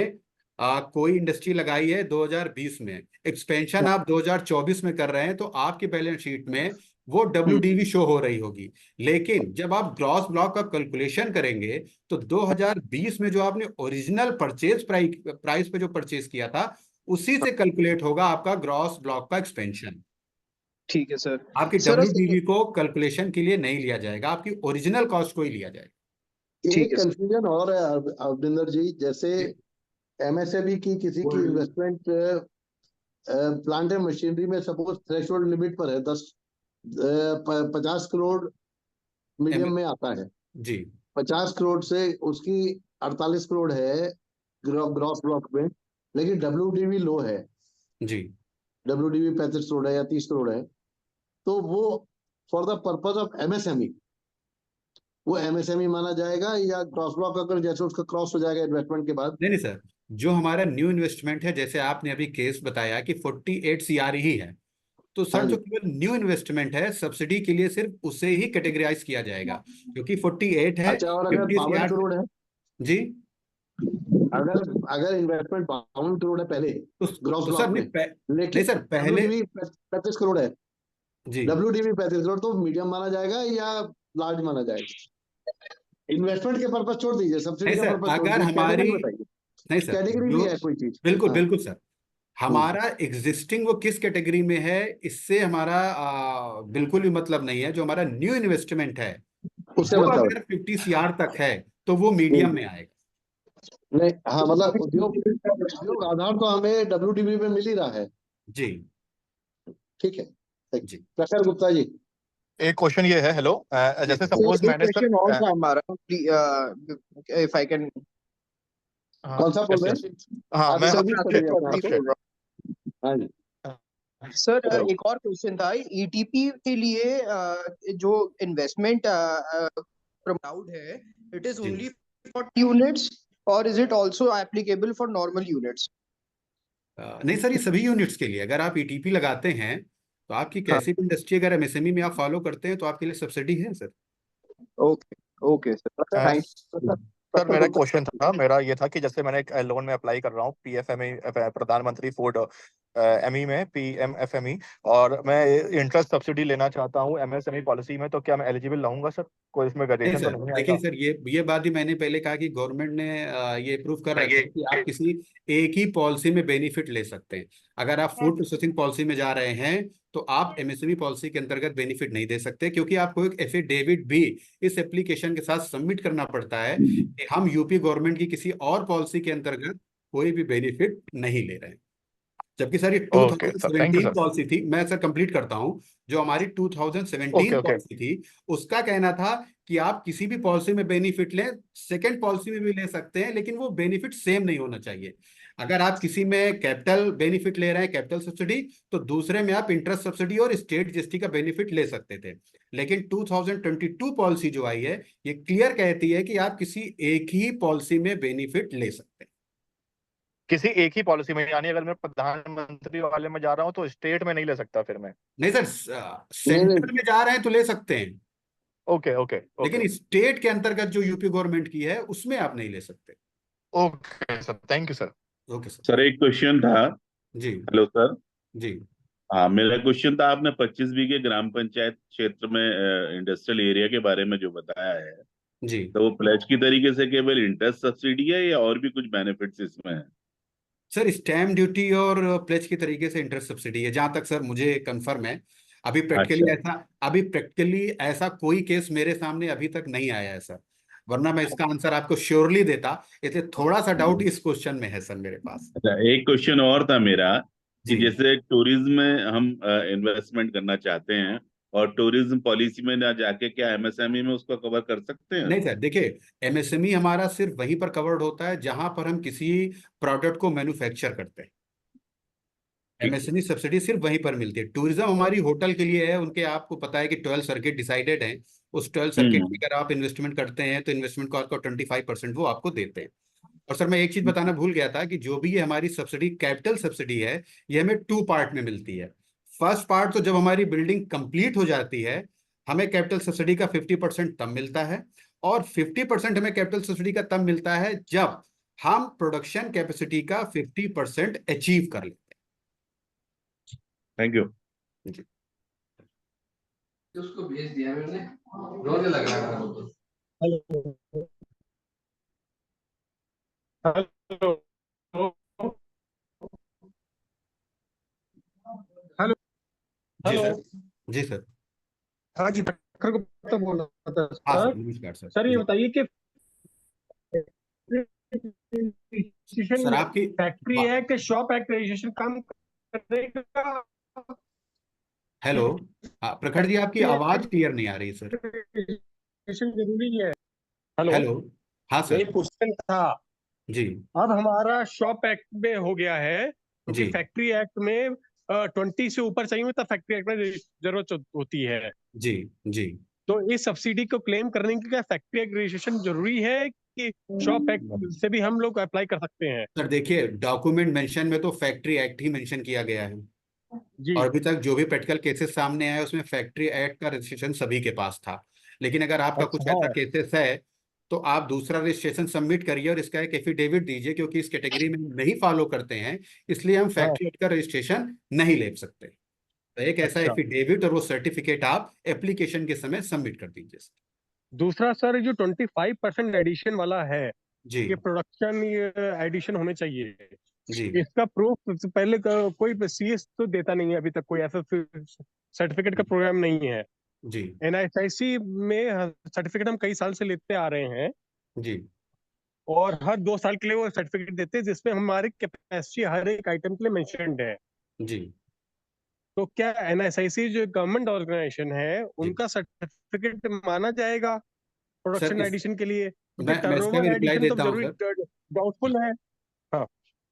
D: कोई इंडस्ट्री लगाई है 2020 में, एक्सपेंशन आप 2024 में कर रहे हैं, तो आपकी बैलेंस शीट में वो WDV शो हो रही होगी। लेकिन जब आप ग्रॉस ब्लॉक का कैलकुलेशन करेंगे तो 2020 में जो आपने ओरिजिनल परचेज प्राइस पे जो परचेज किया था उसी से कैलकुलेट होगा आपका ग्रॉस ब्लॉक का एक्सपेंशन।
L: ठीक है सर।
D: आपकी WDV को कैलकुलेशन के लिए नहीं लिया जाएगा, आपकी ओरिजिनल कॉस्ट को ही लिया जाएगा।
C: एक कंफ्यूजन और है अविंदर जी, जैसे MSME की किसी की इन्वेस्टमेंट प्लांट एंड मशीनरी में सपोज थ्रेशोल्ड लिमिट पर है 50 करोड़ मीडियम में आता है
D: जी,
C: 50 करोड़ से उसकी 48 करोड़ है ग्रॉस ब्लॉक में, लेकिन WDV लो है
D: जी,
C: WDV 35 करोड़ है या 30 करोड़ है, तो वो for the purpose of MSME वो MSME माना जाएगा या क्रॉस ब्लॉक अगर जैसे उसका क्रॉस हो जाएगा इन्वेस्टमेंट के बाद?
D: नहीं सर, जो हमारा न्यू इन्वेस्टमेंट है, जैसे आपने अभी केस बताया कि 48 CR ही है, तो सर जो केवल न्यू इन्वेस्टमेंट है सब्सिडी के लिए सिर्फ उसे ही कैटेगराइज किया जाएगा, क्योंकि 48 है।
C: अच्छा, और अगर
D: 50
C: 52
D: CR
C: करोड़ है
D: जी,
C: अगर इन्वेस्टमेंट 52 करोड़ है पहले ग्रॉस
D: तो
C: ब्लॉक
D: सर
C: में,
D: नहीं सर, पहले
C: WDV 35 करोड़ है
D: जी,
C: WDV 35 करोड़, तो मीडियम माना जाएगा या लार्ज माना जाएगा? इन्वेस्टमेंट के पर्पस छोड़ दीजिए, सब्सिडी का पर्पस छोड़
D: अगर
C: दीजिए,
D: हमारी
C: बताइए
D: नहीं सर,
C: कैटेगरी भी है कोई चीज?
D: बिल्कुल बिल्कुल सर, हमारा एग्जिस्टिंग वो किस कैटेगरी में है इससे हमारा बिल्कुल भी मतलब नहीं है। जो हमारा न्यू इन्वेस्टमेंट है
C: उससे
D: वो
C: मतलब
D: अगर 50 CR तक है तो वो मीडियम में आएगा।
C: नहीं, हाँ मतलब उद्योग आधार तो हमें WDV में मिल ही रहा है।
D: जी,
C: ठीक है।
D: जी
C: प्रखर गुप्ता जी।
G: एक क्वेश्चन ये है, हेलो, जैसे सपोज
L: एक
G: मैंने सर,
L: क्वेश्चन और था हमारा, इफ आई कैन।
C: कौन सा बोल रहे हैं?
G: हाँ मैं
L: सर मैं
G: अक्षय
L: अक्षय वर्मा
G: अक्षय
L: बोल रहा
C: हाँ जी।
L: हूँ सर। एक और क्वेश्चन था, ईटीपी के लिए जो इन्वेस्टमेंट प्रमोट है, it is only for units और is it also applicable for normal units?
D: नहीं सर, ये सभी यूनिट्स के लिए अगर आप ईटीपी लगाते हैं तो आपकी कैसी भी इंडस्ट्री अगर एमएसएमई में आप फॉलो करते हैं तो आपके लिए सब्सिडी है sir.
L: Okay okay sir, thank you.
G: Sir मेरा एक क्वेश्चन था, मेरा ये था कि जैसे मैंने एक लोन में अप्लाई कर रहा हूँ पीएफएमई, प्रधानमंत्री फूड एमई में, पीएमएफएमई, और मैं इंटरेस्ट सब्सिडी लेना चाहता हूँ एमएसएमई पॉलिसी में, तो क्या मैं एलिजिबल रहूंगा सर? कोई इसमें
D: नहीं
G: ग्रेडेशन तो
D: सर,
G: नहीं
D: देखिए
G: आएगा?
D: सर, ये बात ही मैंने पहले कहा कि गवर्नमेंट ने ये अप्रूव कर रखा है कि आप किसी एक ही पॉलिसी में बेनिफिट ले सकते हैं। अगर आप फूड प्रोसेसिंग पॉलिसी में जा रहे हैं तो आप एमएसएमई पॉलिसी के अंतर्गत बेनिफिट नहीं दे सकते, क्योंकि आपको एक एफिडेविट भी इस एप्लीकेशन के साथ सबमिट करना पड़ता है कि हम यूपी गवर्नमेंट की किसी और पॉलिसी के अंतर्गत कोई भी बेनिफिट नहीं ले रहे हैं। जबकि सर ये
G: okay sir, thank you
D: 2017
G: sir.
D: Policy थी, मैं सर कंप्लीट करता हूं। जो हमारी 2017
G: ओके ओके
D: पॉलिसी थी उसका कहना था कि आप किसी भी पॉलिसी में बेनिफिट लें, सेकंड पॉलिसी में भी ले सकते हैं, लेकिन वो बेनिफिट सेम नहीं होना चाहिए। अगर आप किसी में कैपिटल बेनिफिट ले रहे हैं, कैपिटल सब्सिडी, तो दूसरे में आप इंटरेस्ट सब्सिडी और स्टेट जीएसटी का बेनिफिट ले सकते थे। लेकिन 2022 पॉलिसी जो आई है ये क्लियर कहती है कि आप किसी एक ही पॉलिसी में बेनिफिट ले सकते हैं।
G: किसी एक ही पॉलिसी में, यानी अगर मैं प्रधानमंत्री वाले में जा रहा हूँ तो स्टेट में नहीं ले सकता फिर मैं?
D: नहीं सर, सेंटर में जा रहे हैं तो ले सकते हैं,
G: ओके ओके ओके
D: लेकिन स्टेट के अंतर्गत जो यूपी गवर्नमेंट की है उसमें आप नहीं ले सकते।
G: Okay sir, thank you sir.
D: Okay sir.
M: Sir एक क्वेश्चन था।
D: जी
M: हेलो सर।
D: जी
M: हाँ, मेरा क्वेश्चन था, आपने 25 बीघे ग्राम पंचायत क्षेत्र में इंडस्ट्रियल एरिया के बारे में जो बताया है,
D: जी
M: तो वो प्लेज की तरीके से केवल इंटरेस्ट सब्सिडी है या और भी कुछ बेनिफिट्स इसमें है?
D: सर, स्टैम्प ड्यूटी और प्लेज की तरीके से इंटरेस्ट सब्सिडी है, जहां तक सर मुझे कंफर्म है।
M: अच्छा।
D: अभी प्रैक्टिकली ऐसा कोई केस मेरे सामने अभी तक नहीं आया है सर, वरना मैं इसका आंसर आपको श्योरली देता। इसलिए थोड़ा सा डाउट इस क्वेश्चन में है सर मेरे पास।
M: अच्छा, एक क्वेश्चन और था मेरा कि
D: जी
M: जैसे टूरिज्म में हम इन्वेस्टमेंट करना चाहते हैं और टूरिज्म पॉलिसी में ना जाके क्या एमएसएमई में उसको कवर कर सकते हैं?
D: नहीं सर, देखिए, एमएसएमई हमारा सिर्फ वहीं पर कवर्ड होता है जहां पर हम किसी प्रोडक्ट को मैन्युफैक्चर करते हैं। एमएसएमई सब्सिडी सिर्फ वहीं पर मिलती है। टूरिज्म हमारी होटल के लिए है, उनके आपको पता है कि 12 सर्किट डिसाइडेड हैं। उस 12 सर्किट में अगर आप इन्वेस्टमेंट करते हैं तो इन्वेस्टमेंट कॉस्ट का 25% वो आपको देते हैं। और सर मैं एक चीज बताना भूल गया था कि जो भी ये हमारी सब्सिडी, कैपिटल सब्सिडी है, ये हमें 2 पार्ट में मिलती है। फर्स्ट पार्ट तो जब हमारी बिल्डिंग कंप्लीट हो जाती है हमें कैपिटल सब्सिडी का 50% तब मिलता है, और 50% हमें कैपिटल सब्सिडी का तब मिलता है जब हम प्रोडक्शन कैपेसिटी का 50% अचीव कर लेते
M: थैंक यू।
D: हैं। जी
N: उसको भेज दिया मैंने, रोने लग रहा है वो तो।
B: हेलो हेलो हेलो
D: जी
B: हेलो।
D: सर। जी सर।
B: हाँ जी, प्रखर गुप्ता बोल रहा था
D: हाँ
B: सर।
D: सर, नमस्कार सर।
B: सर ये
D: जी
B: बताइए कि
D: सर,
B: रजिस्ट्रेशन
D: आपकी
B: factory act, shop act registration काम करेगा?
D: हेलो। हाँ प्रखर जी, आपकी आवाज क्लियर नहीं आ रही सर।
B: रजिस्ट्रेशन जरूरी है। Hello,
D: hello. हाँ
B: ये
D: सर।
B: क्वेश्चन था।
D: जी
B: अब हमारा शॉप एक्ट में हो गया है, क्योंकि
D: जी
B: फैक्ट्री एक्ट में 20 से ऊपर चाहिए तब फैक्ट्री एक्ट में जरूरत होती है।
D: जी जी
B: तो इस सब्सिडी को क्लेम करने के लिए फैक्ट्री एक्ट रजिस्ट्रेशन जरूरी है कि शॉप एक्ट से भी हम लोग अप्लाई कर सकते हैं?
D: सर, देखिए, डॉक्यूमेंट मेंशन में तो फैक्ट्री एक्ट ही मेंशन किया गया है,
B: जी
D: और अभी तक जो भी प्रैक्टिकल केसेस सामने आए उसमें फैक्ट्री एक्ट का रजिस्ट्रेशन सभी के पास था। लेकिन अगर आपका कुछ
B: अच्छा
D: ऐसा
B: है।
D: केसेस है तो आप दूसरा रजिस्ट्रेशन सबमिट करिए और इसका एक एफिडेविट दीजिए, क्योंकि इस कैटेगरी में हम नहीं फॉलो करते हैं, इसलिए हम
B: हाँ,
D: फैक्ट्री एक्ट का रजिस्ट्रेशन नहीं ले सकते। तो एक ऐसा
B: अच्छा।
D: एफिडेविट और वो सर्टिफिकेट आप एप्लीकेशन के समय सबमिट कर दीजिए।
B: दूसरा सर, जो 25% एडिशन वाला है
D: जी
B: कि प्रोडक्शन एडिशन होने चाहिए,
D: जी
B: इसका प्रूफ पहले कोई सीएस तो देता नहीं है, अभी तक कोई ऐसा सर्टिफिकेट का प्रोग्राम नहीं है।
D: जी
B: एनआईएसआईसी में सर्टिफिकेट हम कई साल से लेते आ रहे हैं,
D: जी
B: और हर 2 साल के लिए वो सर्टिफिकेट देते हैं जिसमें हमारी कैपेसिटी हर एक आइटम के लिए मेंशन्ड है।
D: जी
B: तो क्या एनएसआईसी जो गवर्नमेंट ऑर्गेनाइजेशन है उनका सर्टिफिकेट माना जाएगा प्रोडक्शन
D: सर
B: एडिशन के लिए? क्योंकि
D: मैं इसका भी
B: टर्नओवर
D: रिप्लाई
B: एडिशन तो
D: देता हूँ
B: जरूरी
D: सर।
B: डाउटफुल है। हाँ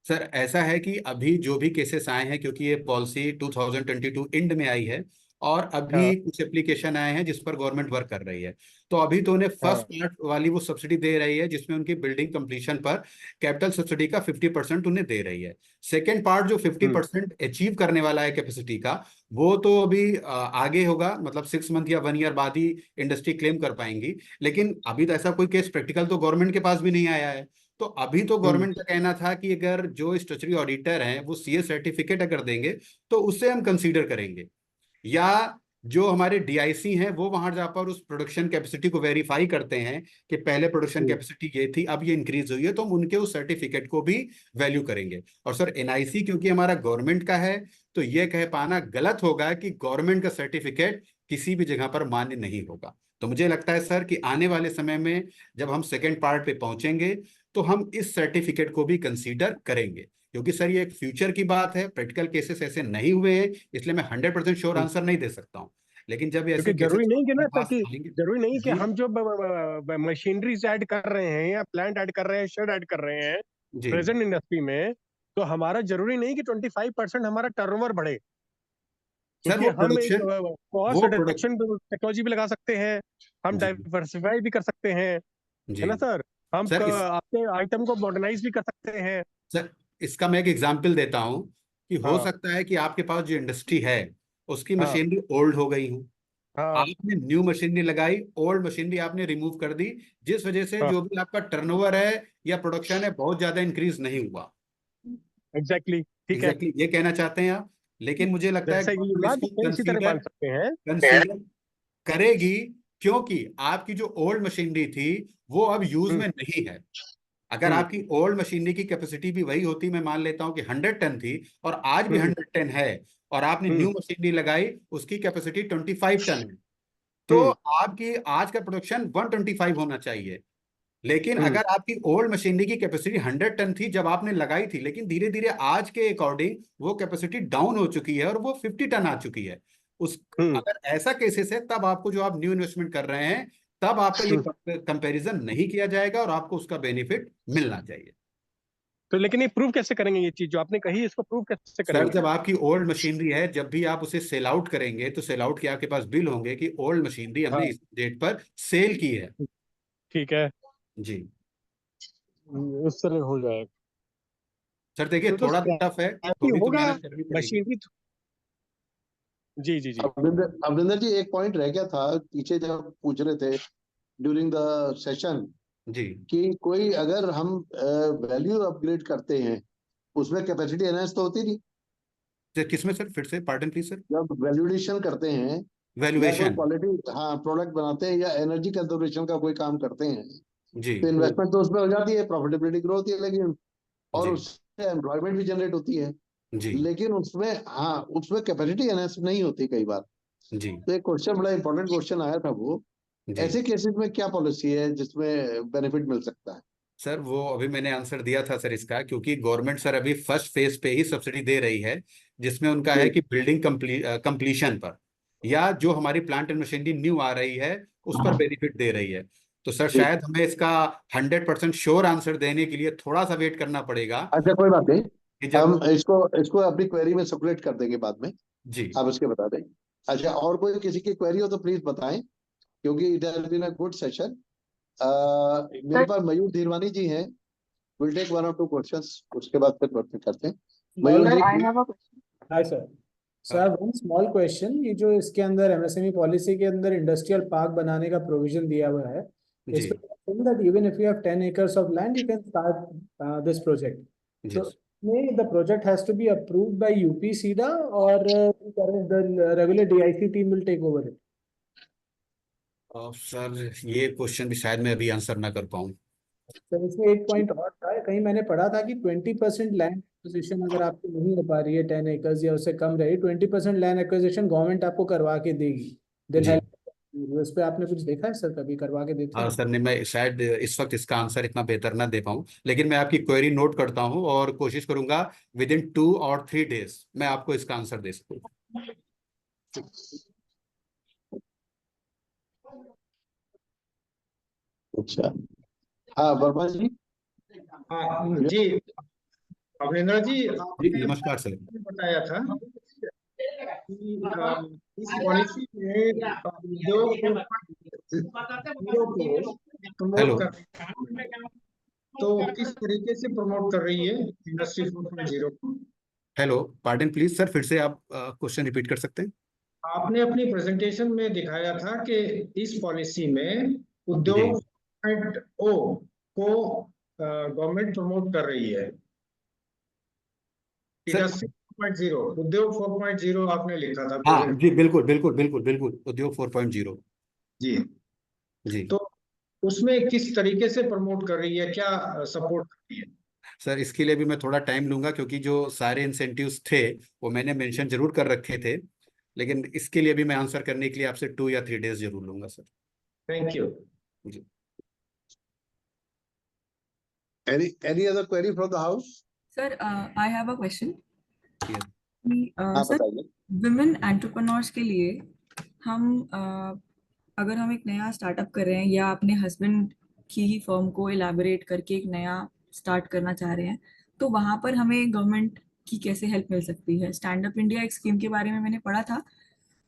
D: सर ऐसा है कि अभी जो भी केसेस आए हैं, क्योंकि ये पॉलिसी 2022 एंड में आई है और
B: हाँ
D: अभी कुछ एप्लीकेशन आए हैं जिस पर गवर्नमेंट वर्क कर रही है, तो अभी तो उन्हें फर्स्ट
B: हाँ
D: पार्ट वाली वो सब्सिडी दे रही है जिसमें उनकी बिल्डिंग कंप्लीशन पर कैपिटल सब्सिडी का 50% उन्हें दे रही है। सेकेंड पार्ट जो 50% अचीव करने वाला है कैपेसिटी का, वो तो अभी आगे होगा, मतलब 6 मंथ या 1 ईयर बाद ही इंडस्ट्री क्लेम कर पाएंगी। लेकिन अभी तो ऐसा कोई केस प्रैक्टिकल तो गवर्नमेंट के पास भी नहीं आया है। तो अभी तो गवर्नमेंट का कहना था कि अगर जो स्टैट्यूटरी ऑडिटर हैं वो सीए सर्टिफिकेट अगर देंगे तो उससे हम कंसीडर करेंगे, या जो हमारे डीआईसी हैं वो वहां जाकर उस प्रोडक्शन कैपेसिटी को वेरीफाई करते हैं कि पहले प्रोडक्शन कैपेसिटी ये थी, अब ये इंक्रीज हुई है, तो हम उनके उस सर्टिफिकेट को भी वैल्यू करेंगे। और सर एनआईसी क्योंकि हमारा गवर्नमेंट का है, तो ये कह पाना गलत होगा कि गवर्नमेंट का सर्टिफिकेट किसी भी जगह पर मान्य नहीं होगा। तो मुझे लगता है सर कि आने वाले समय में जब हम सेकेंड पार्ट पे पहुंचेंगे तो हम इस सर्टिफिकेट को भी कंसीडर करेंगे, क्योंकि सर ये एक फ्यूचर की बात है, प्रैक्टिकल केसेस ऐसे नहीं हुए हैं, इसलिए मैं 100% श्योर आंसर नहीं दे सकता हूँ। लेकिन जब ऐसे
B: क्योंकि जरूरी
D: केसेस
B: नहीं कि ना सर
D: पास
B: कि
D: आएंगे।
B: जरूरी नहीं कि
D: जी
B: हम जो मशीनरीज ऐड कर रहे हैं या प्लांट ऐड कर रहे हैं, शेड ऐड कर रहे हैं
D: जी
B: प्रेजेंट इंडस्ट्री में, तो हमारा जरूरी नहीं कि 25% हमारा टर्नओवर बढ़े।
D: सर
B: क्योंकि हम एक कॉस्ट
D: वो
B: रिडक्शन
D: प्रोडक्शन
B: टेक्नोलॉजी भी लगा सकते हैं, हम
D: जी
B: डाइवर्सिफाई भी कर सकते हैं,
D: जी
B: है ना सर? हम
D: सर
B: आपके आइटम को मॉडर्नाइज भी कर सकते हैं।
D: सर इसका मैं एक एग्जांपल देता हूं कि हो
B: हाँ
D: सकता है कि आपके पास जो इंडस्ट्री है उसकी
B: हाँ
D: मशीनरी ओल्ड हो गई हो,
B: हाँ
D: आपने न्यू मशीनरी लगाई, ओल्ड मशीनरी आपने रिमूव कर दी, जिस वजह से
B: हाँ
D: जो भी आपका टर्नओवर है या प्रोडक्शन है बहुत ज्यादा इंक्रीज नहीं हुआ।
B: एग्जैक्टली ठीक है।
D: एग्जैक्टली ये कहना चाहते हैं आप। लेकिन मुझे लगता है
B: जैसे ये
D: गवर्नमेंट
B: बात
D: इसको
B: इसी तरह
D: कंसीडर
B: मान सकते हैं।
D: कंसीडर करेगी, क्योंकि आपकी जो ओल्ड मशीनरी थी वो अब यूज
B: हम्म
D: में नहीं है। अगर
B: हम्म
D: आपकी ओल्ड मशीनरी की कैपेसिटी भी वही होती, मैं मान लेता हूं कि 100 टन थी और आज भी
B: हम्म
D: 100 टन है, और आपने
B: हम्म
D: न्यू मशीनरी लगाई उसकी कैपेसिटी 25 टन है, तो
B: हम्म
D: आपकी आज का प्रोडक्शन 125 होना चाहिए। लेकिन
B: हम्म
D: अगर आपकी ओल्ड मशीनरी की कैपेसिटी 100 टन थी जब आपने लगाई थी, लेकिन धीरे धीरे आज के अकॉर्डिंग वो कैपेसिटी डाउन हो चुकी है और वो 50 टन आ चुकी है। उस
B: हम्म
D: अगर ऐसा केसेस है तब आपको, जो आप न्यू इन्वेस्टमेंट कर रहे हैं, तब आपका ये
B: हम्म।
D: कंपैरिजन नहीं किया जाएगा और आपको उसका बेनिफिट मिलना चाहिए।
B: तो लेकिन ये प्रूव कैसे करेंगे? ये चीज जो आपने कही इसको प्रूव कैसे
D: सर
B: करेंगे?
D: जब आपकी ओल्ड मशीनरी है, जब भी आप उसे सेल आउट करेंगे तो सेल आउट के आपके पास बिल होंगे कि ओल्ड मशीनरी हमने
B: हाँ
D: इस डेट पर सेल की है।
B: ठीक है।
D: जी
B: उस तरह हो जाएगा।
D: सर देखिए
B: तो
D: थोड़ा
B: स्क्रैप
D: टफ है,
B: ही
D: थोड़ी तो
B: होगा
D: मेहनत करनी पड़ेगी।
B: मशीनरी। जी जी जी।
C: अमरिंदर जी एक पॉइंट रह गया था पीछे जब पूछ रहे थे ड्यूरिंग द सेशन
D: जी
C: कि कोई अगर हम वैल्यू अपग्रेड करते हैं उसमें कैपेसिटी एनहांस तो होती नहीं।
D: सर किसमें सर, फिर से पार्डन प्लीज सर।
C: जब वैल्यूएशन करते हैं या कोई
D: वैल्यूएशन।
C: क्वालिटी, हाँ, प्रोडक्ट बनाते हैं या एनर्जी कंजर्वेशन का कोई काम करते हैं
D: जी
C: तो इन्वेस्टमेंट तो उसमें हो जाती है, प्रॉफिटिबिलिटी ग्रो होती है, लेकिन और
D: जी
C: उससे एम्प्लॉयमेंट भी जनरेट होती है,
D: जी
C: लेकिन उसमें, हाँ, उसमें कैपेसिटी एनहांस नहीं होती कई बार।
D: जी
C: तो एक क्वेश्चन, बड़ा इंपॉर्टेंट क्वेश्चन आया था वो,
D: जी
C: ऐसे केसेस में क्या पॉलिसी है जिसमें बेनिफिट मिल सकता है?
D: सर वो अभी मैंने आंसर दिया था सर इसका, क्योंकि गवर्नमेंट सर अभी फर्स्ट फेज पे ही सब्सिडी दे रही है, जिसमें उनका है
C: जी
D: कि बिल्डिंग कंप्लीशन पर, या जो हमारी प्लांट एंड मशीनरी न्यू आ रही है उस पर बेनिफिट दे रही है। तो सर
C: जी।
D: शायद हमें इसका 100% श्योर आंसर देने के लिए थोड़ा सा वेट करना पड़ेगा
C: अच्छा, कोई बात नहीं,
D: कि
C: हम
D: जब।
C: इसको इसको अपनी क्वेरी में सर्कुलेट कर देंगे बाद में,
D: जी
C: आप इसके बता दें। अच्छा, और कोई किसी की क्वेरी हो तो प्लीज बताएं, क्योंकि it has been a good session. मेरे पास मयूर धीरवानी जी हैं, विल टेक 1 or 2 क्वेश्चंस, उसके बाद फिर बात करते हैं। मयूर जी
O: I have a question. Hi sir. So I have one small question. ये जो इसके अंदर एमएसएमई पॉलिसी के अंदर इंडस्ट्रियल पार्क बनाने का प्रोविजन दिया हुआ है, इस
D: जी
O: पे that even if you have 10 acres of land, you can start this project.
D: जी
O: So the project has to be approved by UP सीधा, or the regular DIC team will take over it.
D: Sir ये question भी शायद मैं अभी answer ना कर पाऊँ।
O: सर इसमें एक पॉइंट और था, कहीं मैंने पढ़ा था कि 20% लैंड एक्विजिशन अगर आपको नहीं हो पा रही है 10 एकर्स या उससे कम रही, 20% लैंड एक्विजिशन गवर्नमेंट आपको करवा के देगी। देन
D: जी
O: हेल्प, उस पे आपने कुछ देखा है सर, कभी करवा के देते
D: हाँ
O: हैं?
D: सर ने, मैं शायद इस वक्त इसका आंसर इतना बेहतर ना दे पाऊँ, लेकिन मैं आपकी क्वेरी नोट करता हूँ और कोशिश करूंगा विद इन 2 or 3 days मैं आपको इसका आंसर दे सकूँ।
C: अच्छा, हाँ वर्मा जी।
P: हाँ जी, अभिनेन्द्र जी,
D: जी
P: आपने
D: नमस्कार सर।
P: बताया था कि इस पॉलिसी में उद्योग 4.0 को
D: हेलो
P: प्रमोट कर, तो किस तरीके से प्रमोट कर रही है इंडस्ट्री 4.0 को?
D: हेलो, पार्डन प्लीज सर, फिर से आप क्वेश्चन रिपीट कर सकते हैं?
P: आपने अपनी प्रेजेंटेशन में दिखाया था कि इस पॉलिसी में
D: जी
P: उद्योग 4.0 को गवर्नमेंट प्रमोट कर रही है।
D: सर।
P: इंडस्ट्री 4.0, उद्योग 4.0 आपने लिखा था
D: हाँ
P: प्रेजेंट।
D: जी, बिल्कुल बिल्कुल बिल्कुल बिल्कुल, उद्योग 4.0
P: जी,
D: जी।
P: तो उसमें किस तरीके से प्रमोट कर रही है, क्या सपोर्ट कर रही है?
D: सर इसके लिए भी मैं थोड़ा टाइम लूंगा, क्योंकि जो सारे इंसेंटिव्स थे वो मैंने मेंशन जरूर कर रखे थे, लेकिन इसके लिए भी मैं आंसर करने के लिए आपसे 2 या 3 डेज जरूर लूंगा सर।
P: थैंक यू
D: जी।
C: Any other query from the house?
Q: Sir, I have a question.
D: Yes.
C: हाँ
Q: सर,
C: बताइए।
Q: विमेन एंटरप्रेन्योर्स के लिए हम अगर हम एक नया स्टार्टअप कर रहे हैं या अपने हस्बैंड की ही फर्म को इलाबोरेट करके एक नया स्टार्ट करना चाह रहे हैं, तो वहाँ पर हमें गवर्नमेंट की कैसे हेल्प मिल सकती है? स्टैंड अप इंडिया एक स्कीम के बारे में मैंने पढ़ा था,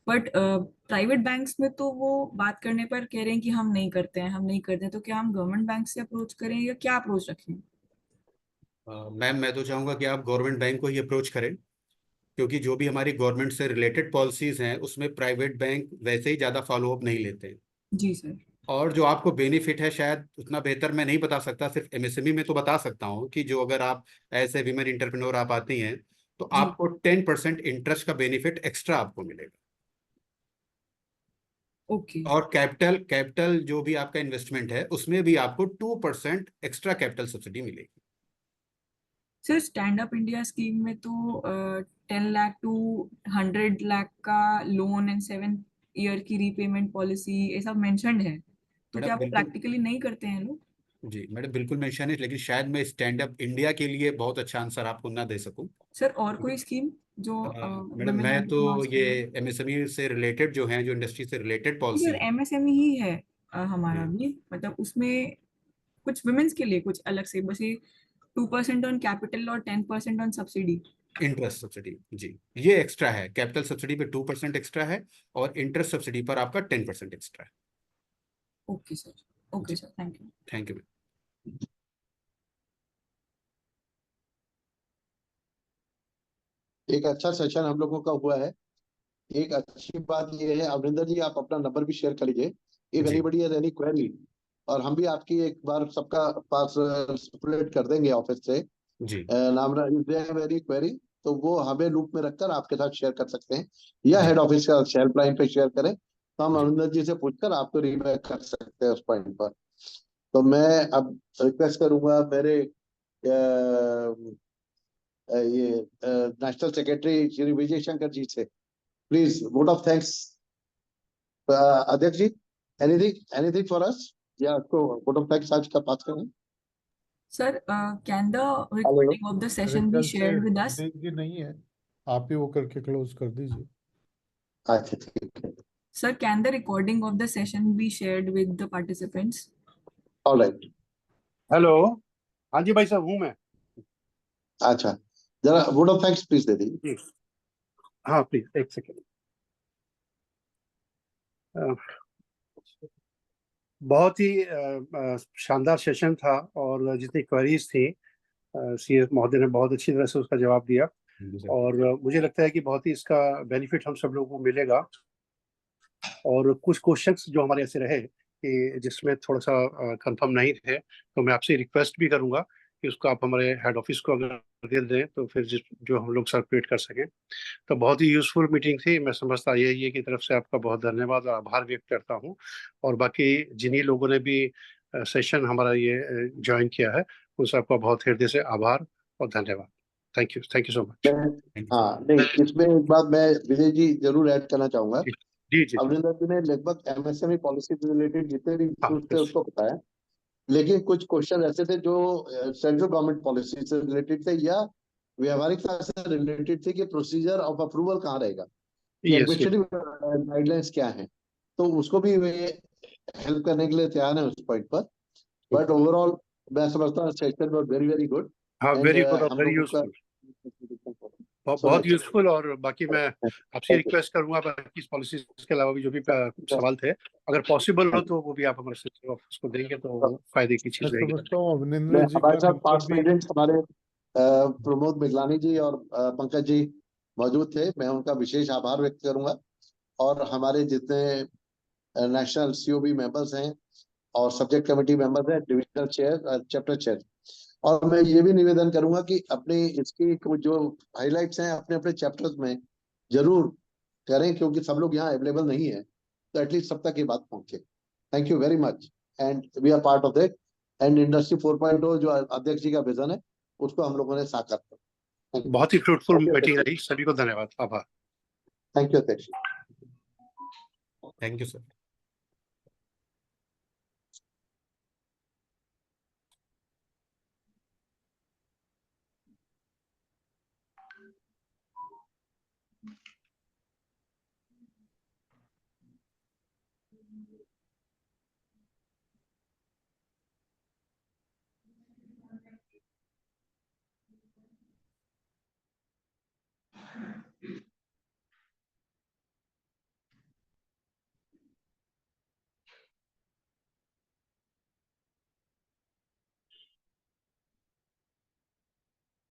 Q: बट प्राइवेट बैंक्स में तो वो बात करने पर कह रहे हैं कि हम नहीं करते हैं, हम नहीं करते हैं। तो क्या हम गवर्नमेंट बैंक से अप्रोच करें या क्या अप्रोच रखें?
D: मैम मैं तो चाहूंगा कि आप गवर्नमेंट बैंक को ही अप्रोच करें, क्योंकि जो भी हमारी गवर्नमेंट से रिलेटेड पॉलिसीज हैं उसमें प्राइवेट बैंक वैसे ही ज़्यादा फॉलो अप नहीं लेते हैं।
Q: जी सर।
D: और जो आपको बेनिफिट है शायद उतना बेहतर मैं नहीं बता सकता, सिर्फ एमएसएमई में तो बता सकता हूँ कि जो अगर आप ऐसे विमेन इंटरप्रेन्योर आप आती हैं तो
Q: जी।
D: आपको 10% इंटरेस्ट का बेनिफिट एक्स्ट्रा आपको मिलेगा।
Q: ओके।
D: और कैपिटल कैपिटल जो भी आपका इन्वेस्टमेंट है उसमें भी आपको 2% एक्स्ट्रा कैपिटल सब्सिडी मिलेगी।
Q: Sir stand up India scheme में तो 10 लाख टू 100 लाख का लोन एंड 7 ईयर की रीपेमेंट पॉलिसी ये सब मेंशन्ड है, तो क्या
D: मैडम
Q: वो
D: बिल्कुल
Q: प्रैक्टिकली नहीं करते हैं लोग?
D: जी, मैडम बिल्कुल मेंशन है, लेकिन शायद मैं स्टैंड अप इंडिया के लिए बहुत अच्छा आंसर आपको ना दे सकूं।
Q: सर और कोई स्कीम जो
D: मैडम
Q: women
D: मैं तो
Q: entrepreneurs के
D: ये
Q: लिए?
D: एमएसएमई से रिलेटेड जो हैं, जो इंडस्ट्री से रिलेटेड
Q: सर
D: पॉलिसी है।
Q: एमएसएमई ही है हमारा
D: जी।
Q: भी, मतलब उसमें कुछ वुमेन्स के लिए कुछ अलग से, बस ये 2% ऑन कैपिटल और 10% ऑन सब्सिडी।
D: इंटरेस्ट सब्सिडी जी, ये एक्स्ट्रा है। कैपिटल सब्सिडी पे 2% एक्स्ट्रा है और इंटरेस्ट सब्सिडी पर आपका 10% एक्स्ट्रा है।
Q: Okay sir, okay sir, thank you.
D: Thank you.
C: एक अच्छा सेशन हम लोगों का हुआ है। एक अच्छी बात ये है, अमरिंदर जी आप अपना नंबर भी शेयर कर लीजिए, if anybody has any query, और हम भी आपकी एक बार सबका पास सर्कुलेट कर देंगे ऑफिस से।
D: जी।
C: नाम वेरी क्वेरी, तो वो हमें लूप में रखकर आपके साथ शेयर कर सकते हैं, या हेड ऑफिस का हेल्पलाइन पे शेयर करें, तो हम अमरिंदर जी से पूछकर आपको रिबैक कर सकते हैं उस पॉइंट पर। तो मैं अब रिक्वेस्ट करूंगा मेरे ये नेशनल सेक्रेटरी श्री विजय शंकर जी से, प्लीज वोट ऑफ थैंक्स। अध्यक्ष जी, एनीथिंग फॉर अस, या आपको वोट ऑफ थैंक्स आज का पास करें?
Q: Sir can the recording of the session be
A: कल से
Q: शेयर्ड विद अस?
A: देंगे नहीं है, आप ही वो करके क्लोज कर दीजिए।
C: अच्छा ठीक है।
Q: Sir can the recording of the session be shared with the participants?
C: Alright.
R: Hello, हाँ जी भाई साहब हूँ मैं।
C: अच्छा, जरा वोट ऑफ थैंक्स प्लीज दे दीजिए।
R: हाँ प्लीज एक सेकेंड। बहुत ही शानदार सेशन था, और जितनी क्वेरीज थी सीएस महोदय ने बहुत अच्छी तरह से उसका जवाब दिया, और मुझे लगता है कि बहुत ही इसका बेनिफिट हम सब लोगों को मिलेगा। और कुछ क्वेश्चंस जो हमारे ऐसे रहे कि जिसमें थोड़ा सा कंफर्म नहीं थे, तो मैं आपसे रिक्वेस्ट भी करूंगा कि उसको आप हमारे हेड ऑफिस को अगर दे दें तो फिर जो हम लोग सर्कुलेट कर सकें। तो बहुत ही यूजफुल मीटिंग थी। मैं समझता आईआईए की तरफ से आपका बहुत धन्यवाद और आभार व्यक्त करता हूँ, और बाकी जिन्हीं लोगों ने भी सेशन हमारा ये ज्वाइन किया है उन सबका बहुत हृदय से आभार और धन्यवाद। Thank you so much.
C: हाँ नहीं, इसमें एक बात मैं विजय जी जरूर ऐड करना चाहूंगा।
R: जी जी
C: अमरिंदर जी ने लगभग एमएसएमई पॉलिसी से रिलेटेड जितने भी इश्यूज थे
R: yes.
C: उसको बताया, लेकिन कुछ क्वेश्चन ऐसे थे जो सेंट्रल गवर्नमेंट पॉलिसी से रिलेटेड थे या व्यवहारिकता से रिलेटेड थे कि प्रोसीजर ऑफ अप्रूवल कहाँ रहेगा। कि
R: Yes,
C: एडमिनिस्ट्रेटिव गाइडलाइंस क्या है, तो उसको भी वे हेल्प करने के लिए तैयार है उस पॉइंट पर। बट ओवरऑल मैं समझता हूँ session was very very good
R: हाँ,
C: एंड
R: वेरी गुड और
C: हम
R: वेरी
C: लोगों का
R: यूजफुल,
C: सो
R: बहुत
C: मच।
R: यूजफुल। और बाकी मैं आपसे रिक्वेस्ट करूंगा, बाकी पॉलिसीज के अलावा भी जो भी कुछ सवाल थे, अगर पॉसिबल हो तो वो भी आप हमारे सेक्रेटरी ऑफिस को देंगे तो फायदे की
A: मैं
R: चीज रहेगी।
A: समझता हूँ
C: मैं
A: अभिनंदन जी
C: हमारे
A: का
C: साथ
A: नंबर
C: पास्ट
A: भी
C: प्रेसिडेंट हमारे प्रमोद मिगलानी जी और पंकज जी मौजूद थे, मैं उनका विशेष आभार व्यक्त करूंगा। और हमारे जितने नेशनल सीओबी मेंबर्स हैं और सब्जेक्ट कमेटी मेंबर्स हैं, डिविजनल चेयर, चैप्टर चेयर, और मैं ये भी निवेदन करूंगा कि अपने इसकी जो हाइलाइट्स हैं अपने अपने चैप्टर्स में जरूर करें, क्योंकि सब लोग यहाँ अवेलेबल नहीं है, तो एटलीस्ट सब तक ये बात पहुंचे। Thank you very much and we are part of that. And industry 4.0 जो अध्यक्ष जी का विजन है उसको हम लोगों ने साकार किया।
R: बहुत ही फ्रूटफुल मीटिंग रही, सभी को धन्यवाद, आभार।
C: थैंक यू अध्यक्ष।
D: Thank you sir.